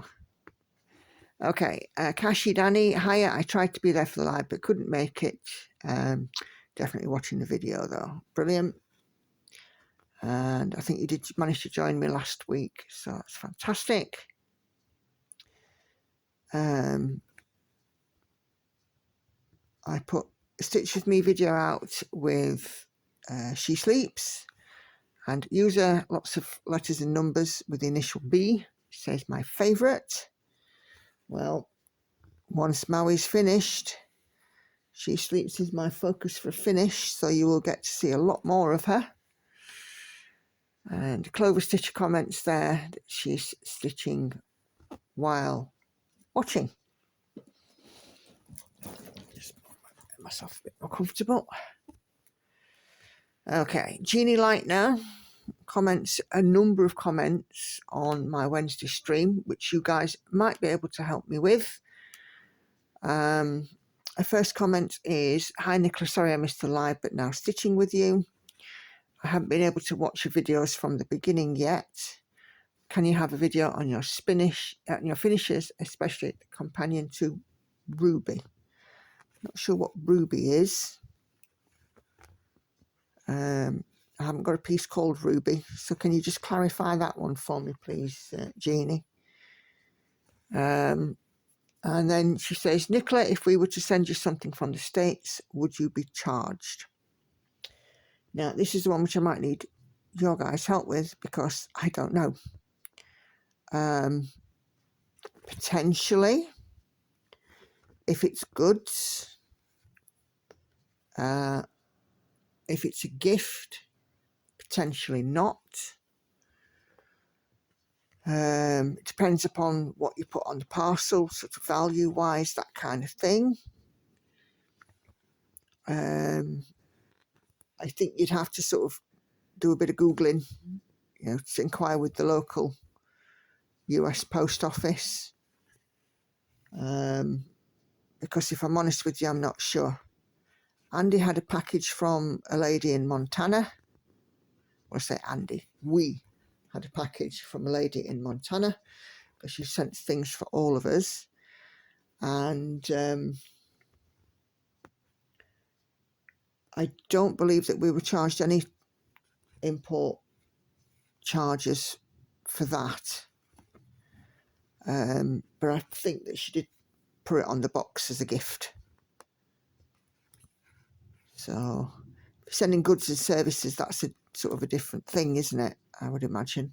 Okay, Kashi Danny, hiya. I tried to be there for the live but couldn't make it. Definitely watching the video though. Brilliant. And I think you did manage to join me last week, so that's fantastic. I put Stitch With Me video out with She Sleeps, and user, lots of letters and numbers with the initial B. She says, my favourite. Well, once Maui's finished, She Sleeps is my focus for finish, so you will get to see a lot more of her. And Clover Stitcher comments there that she's stitching while watching. Just make myself a bit more comfortable. Okay, Jeannie Light now comments a number of comments on my Wednesday stream, which you guys might be able to help me with. Her first comment is, hi Nicola, sorry I missed the live, but now stitching with you. I haven't been able to watch your videos from the beginning yet. Can you have a video on your finishes, especially the companion to Ruby? Not sure what Ruby is. I haven't got a piece called Ruby, so can you just clarify that one for me, please, Jeannie? And then she says, Nicola, if we were to send you something from the States, would you be charged? Now, this is the one which I might need your guys' help with, because I don't know. Potentially, if it's goods, if it's a gift, potentially not. It depends upon what you put on the parcel, sort of value-wise, that kind of thing. I think you'd have to sort of do a bit of Googling, you know, to inquire with the local US post office. Because if I'm honest with you, I'm not sure. Andy had a package from a lady in Montana. Or I say Andy, we had a package from a lady in Montana, because she sent things for all of us. And I don't believe that we were charged any import charges for that. But I think that she did put it on the box as a gift. So if you're sending goods and services, that's a sort of a different thing, isn't it? I would imagine.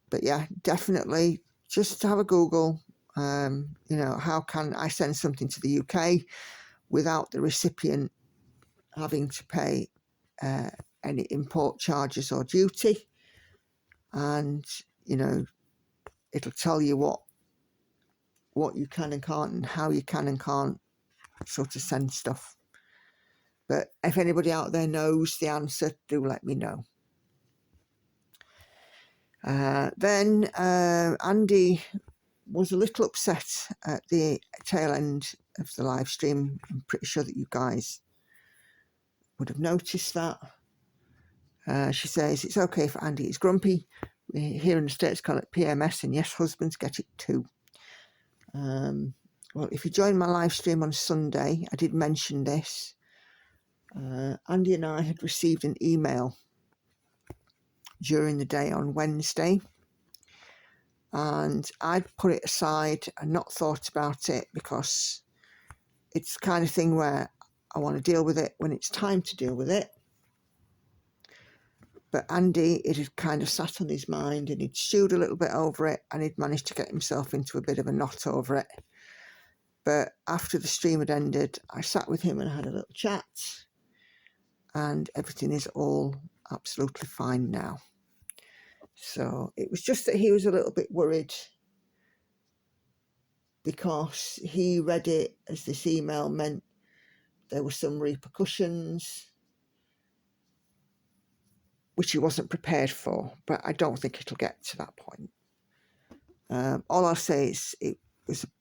But yeah, definitely just have a Google. You know, how can I send something to the UK without the recipient having to pay any import charges or duty? And, you know, it'll tell you what you can and can't, and how you can and can't sort of send stuff. But if anybody out there knows the answer, do let me know. Then Andy was a little upset at the tail end of the live stream. I'm pretty sure that you guys would have noticed that. She says, it's okay if Andy is grumpy. We here in the States call it PMS, and yes, husbands get it too. Well, if you joined my live stream on Sunday, I did mention this. Andy and I had received an email during the day on Wednesday, and I'd put it aside and not thought about it, because it's the kind of thing where I want to deal with it when it's time to deal with it. But Andy, it had kind of sat on his mind, and he'd stewed a little bit over it, and he'd managed to get himself into a bit of a knot over it. But after the stream had ended, I sat with him and had a little chat, and everything is all absolutely fine now. So it was just that he was a little bit worried, because he read it as this email meant there were some repercussions, which he wasn't prepared for. But I don't think it'll get to that point. All I'll say is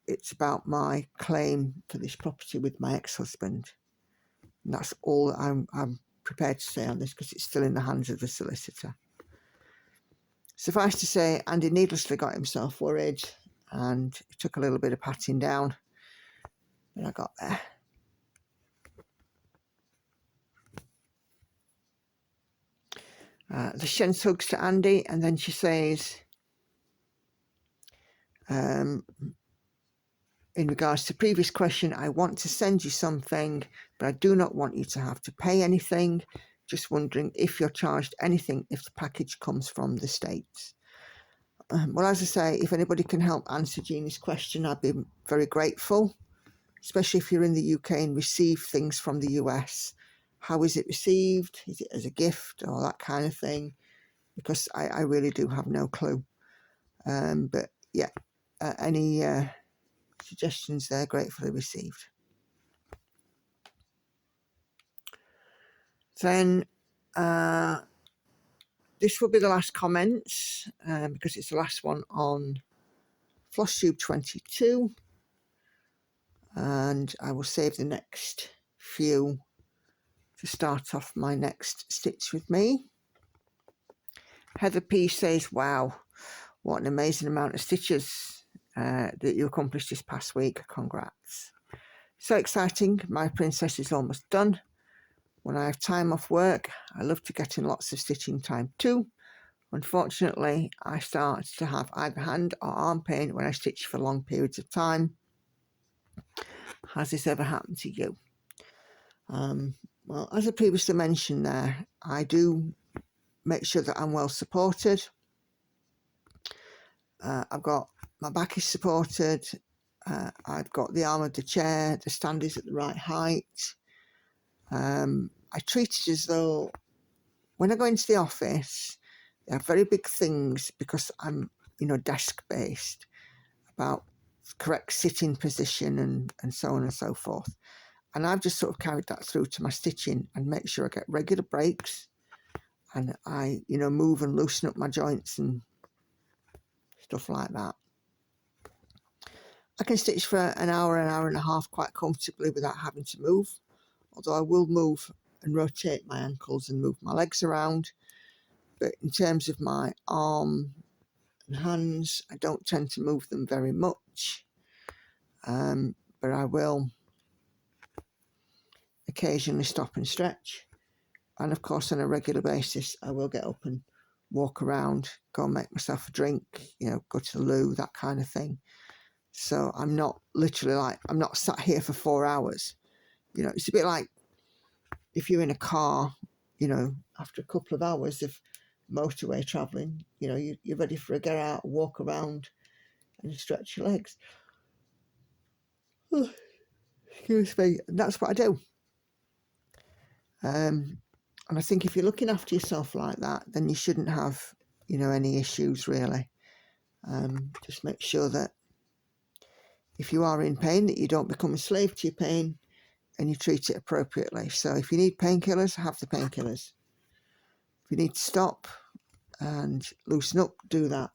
it's about my claim for this property with my ex-husband. And that's all I'm prepared to say on this, because it's still in the hands of the solicitor. Suffice to say, Andy needlessly got himself worried, and it took a little bit of patting down, but I got there. The Shen's hugs to Andy, and then she says, in regards to previous question, I want to send you something, but I do not want you to have to pay anything. Just wondering if you're charged anything if the package comes from the States. Well, as I say, if anybody can help answer Jeannie's question, I'd be very grateful, especially if you're in the UK and receive things from the US. How is it received? Is it as a gift or that kind of thing? Because I really do have no clue. But yeah, any suggestions there, gratefully received. Then this will be the last comments because it's the last one on FlossTube 22, and I will save the next few to start off my next Stitch with Me. Heather P says, wow, what an amazing amount of stitches that you accomplished this past week. Congrats. So exciting. My princess is almost done. When I have time off work, I love to get in lots of stitching time too. Unfortunately, I start to have either hand or arm pain when I stitch for long periods of time. Has this ever happened to you? Well, as I previously mentioned there, I do make sure that I'm well supported. I've got, my back is supported. I've got the arm of the chair, the stand is at the right height. I treat it as though when I go into the office, they have very big things because I'm, desk based, about correct sitting position and so on and so forth. And I've just sort of carried that through to my stitching and make sure I get regular breaks and I, move and loosen up my joints and stuff like that. I can stitch for an hour and a half quite comfortably without having to move, although I will move and rotate my ankles and move my legs around. But in terms of my arm and hands, I don't tend to move them very much, but I will occasionally stop and stretch. And of course, on a regular basis, I will get up and walk around, go and make myself a drink, go to the loo, that kind of thing. So I'm not literally I'm not sat here for 4 hours. It's a bit like if you're in a car, after a couple of hours of motorway travelling, you're ready for a get out, walk around and stretch your legs. Oh, excuse me. And that's what I do. And I think if you're looking after yourself like that, then you shouldn't have, any issues really. Just make sure that if you are in pain, that you don't become a slave to your pain and you treat it appropriately. So if you need painkillers, have the painkillers. If you need to stop and loosen up, do that.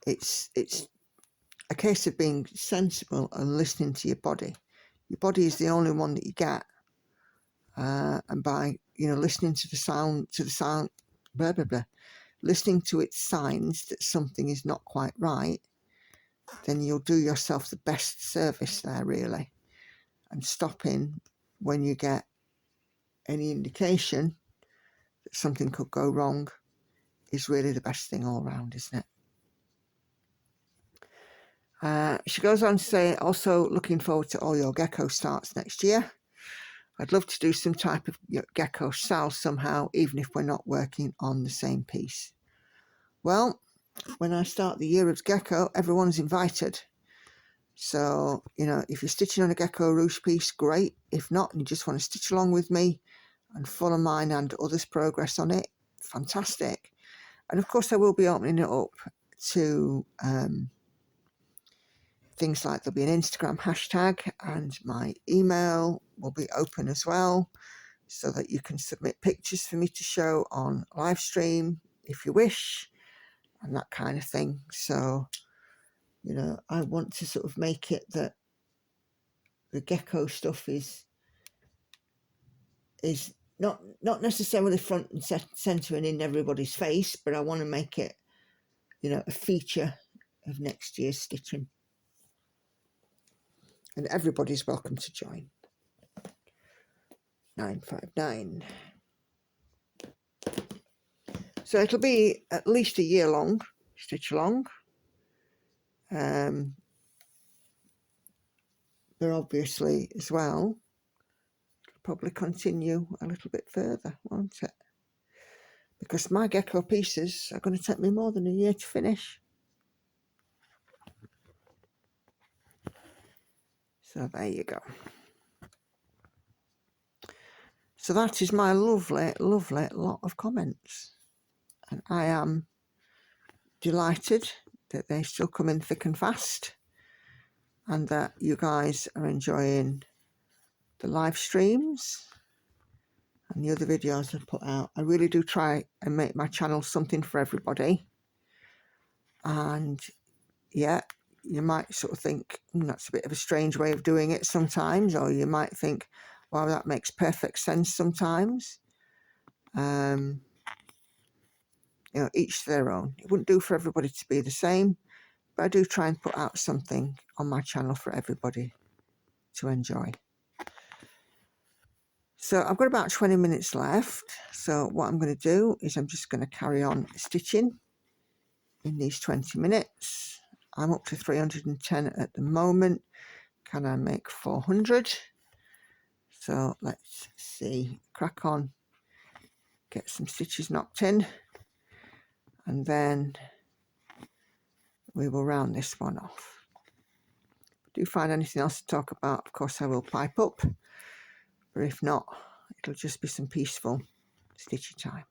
It's a case of being sensible and listening to your body. Your body is the only one that you get, and by listening to the sound, blah blah blah, listening to its signs that something is not quite right, then you'll do yourself the best service there really. And stopping when you get any indication that something could go wrong is really the best thing all round, isn't it? She goes on to say, also looking forward to all your gecko starts next year. I'd love to do some type of gecko sal somehow, even if we're not working on the same piece. Well, when I start the year of gecko, everyone's invited. So, if you're stitching on a gecko ruche piece, great. If not, and you just want to stitch along with me and follow mine and others' progress on it, fantastic. And of course, I will be opening it up to things like there'll be an Instagram hashtag, and my email will be open as well, so that you can submit pictures for me to show on live stream if you wish, and that kind of thing. So, I want to sort of make it that the gecko stuff is not necessarily front and center and in everybody's face, but I want to make it, a feature of next year's stitching. And everybody's welcome to join. 959. So it'll be at least a year long, stitch along. but obviously as well, it'll probably continue a little bit further, won't it? Because my gecko pieces are going to take me more than a year to finish. So there you go. So that is my lovely, lovely lot of comments. And I am delighted that they still come in thick and fast, and that you guys are enjoying the live streams and the other videos I put out. I really do try and make my channel something for everybody. And yeah, you might sort of think, that's a bit of a strange way of doing it sometimes, or you might think, wow, that makes perfect sense sometimes. Each to their own. It wouldn't do for everybody to be the same, but I do try and put out something on my channel for everybody to enjoy. So I've got about 20 minutes left. So what I'm going to do is I'm just going to carry on stitching in these 20 minutes. I'm up to 310 at the moment. Can I make 400? So let's see, crack on, get some stitches knocked in, and then we will round this one off. If I do find anything else to talk about, of course I will pipe up, but if not, it'll just be some peaceful stitchy time.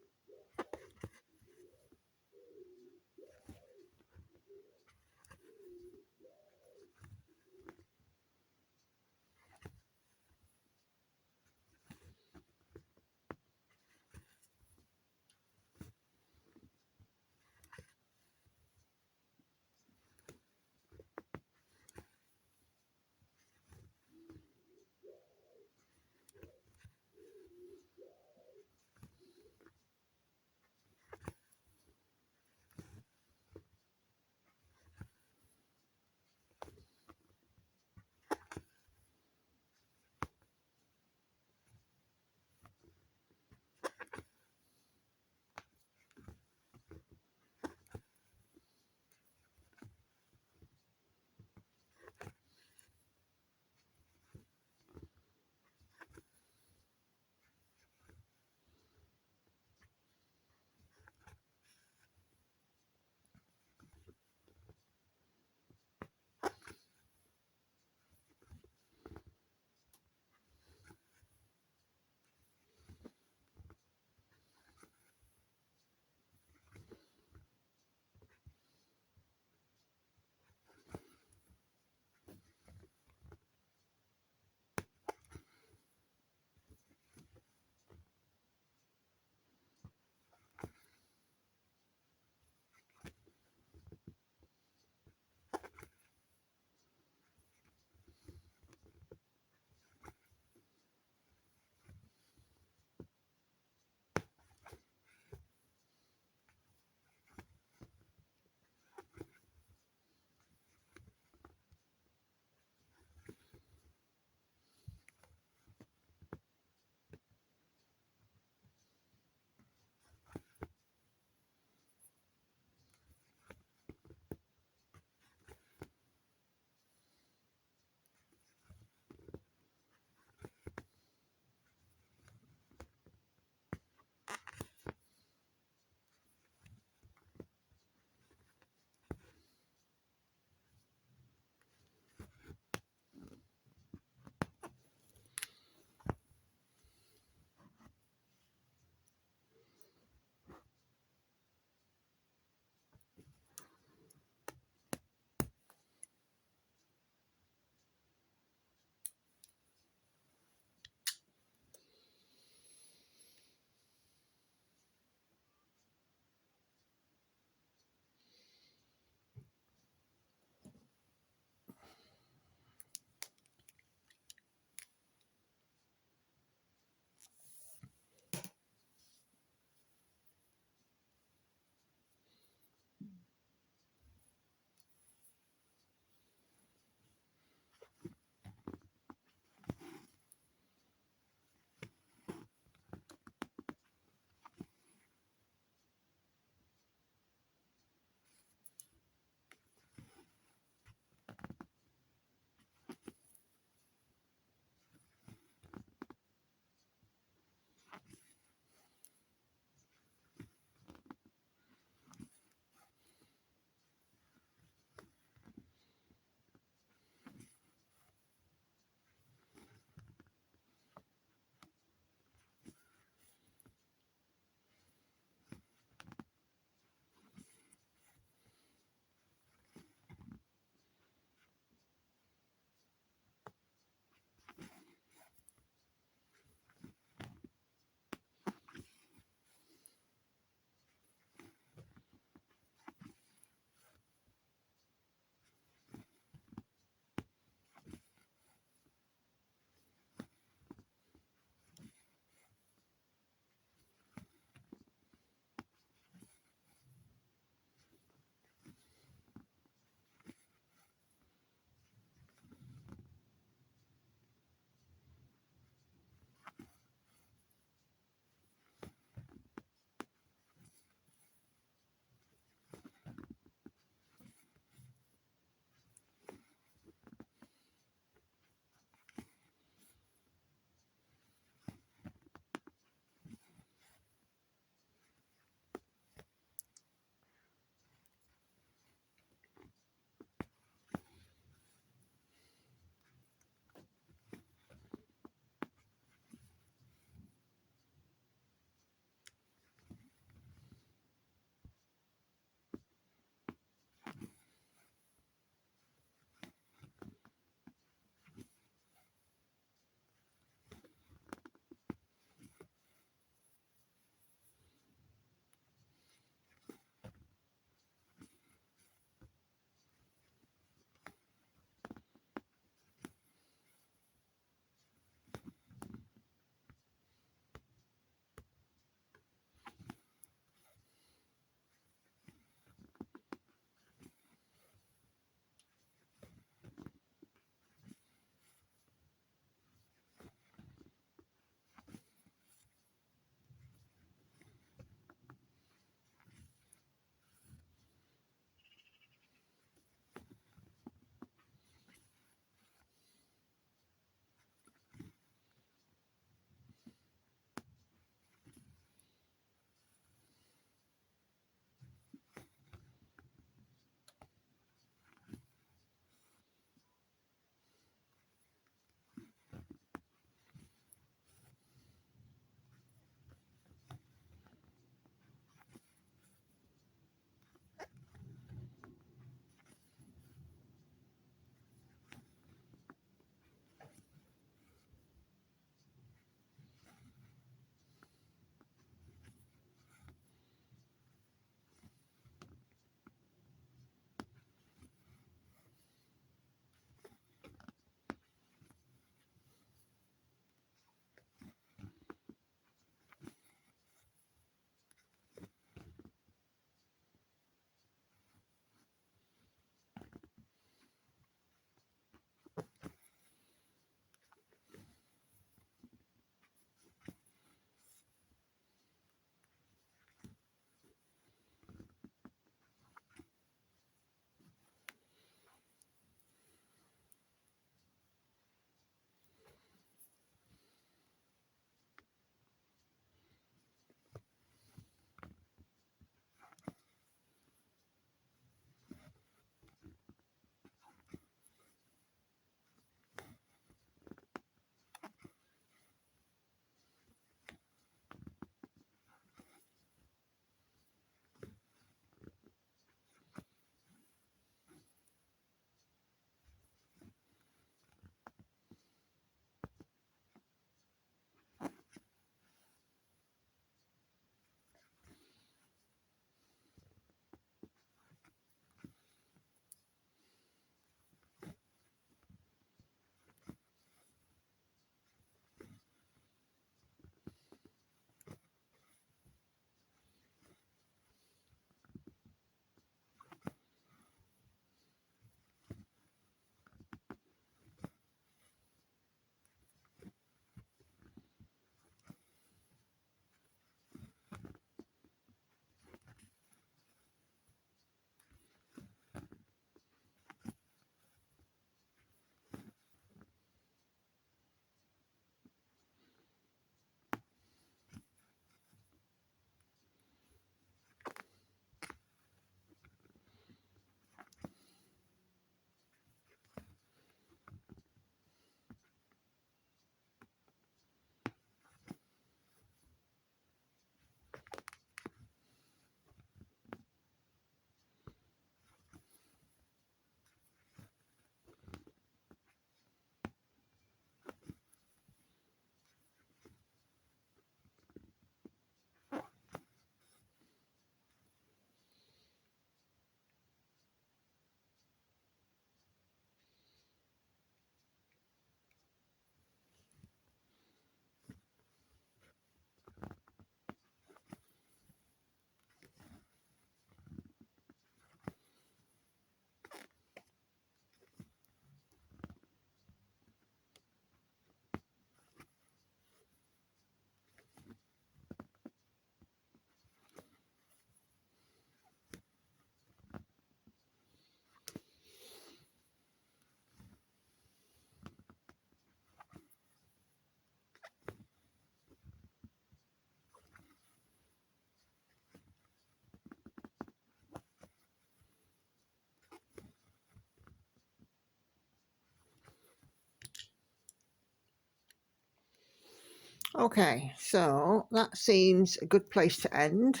Okay, so that seems a good place to end.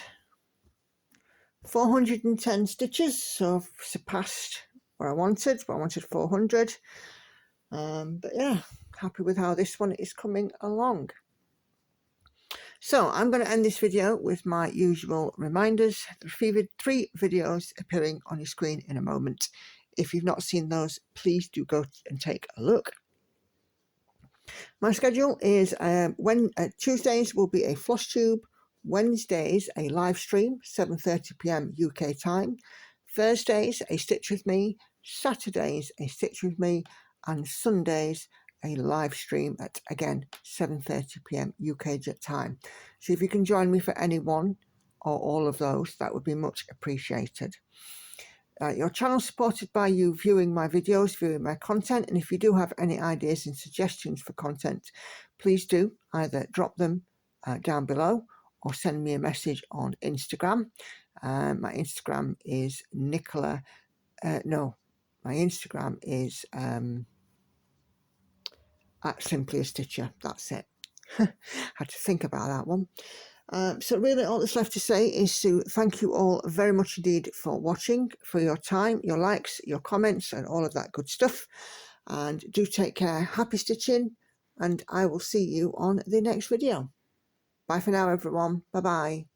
410 stitches, so I've surpassed what I wanted. 400. But yeah, happy with how this one is coming along. So I'm going to end this video with my usual reminders. There are 3 videos appearing on your screen in a moment. If you've not seen those, please do go and take a look. My schedule is Tuesdays will be a floss tube, Wednesdays a live stream, 7:30 p.m. UK time, Thursdays a stitch with me, Saturdays a stitch with me, and Sundays a live stream at, again, 7:30 p.m. UK time. So if you can join me for any one or all of those, that would be much appreciated. Your channel supported by you viewing my videos, viewing my content, and if you do have any ideas and suggestions for content, please do either drop them down below or send me a message on Instagram. My Instagram is Nicola. No, my Instagram is at Simply a Stitcher. That's it. Had to think about that one. So really all that's left to say is to thank you all very much indeed for watching, for your time, your likes, your comments, and all of that good stuff. And do take care. Happy stitching, and I will see you on the next video. Bye for now, everyone. Bye-bye.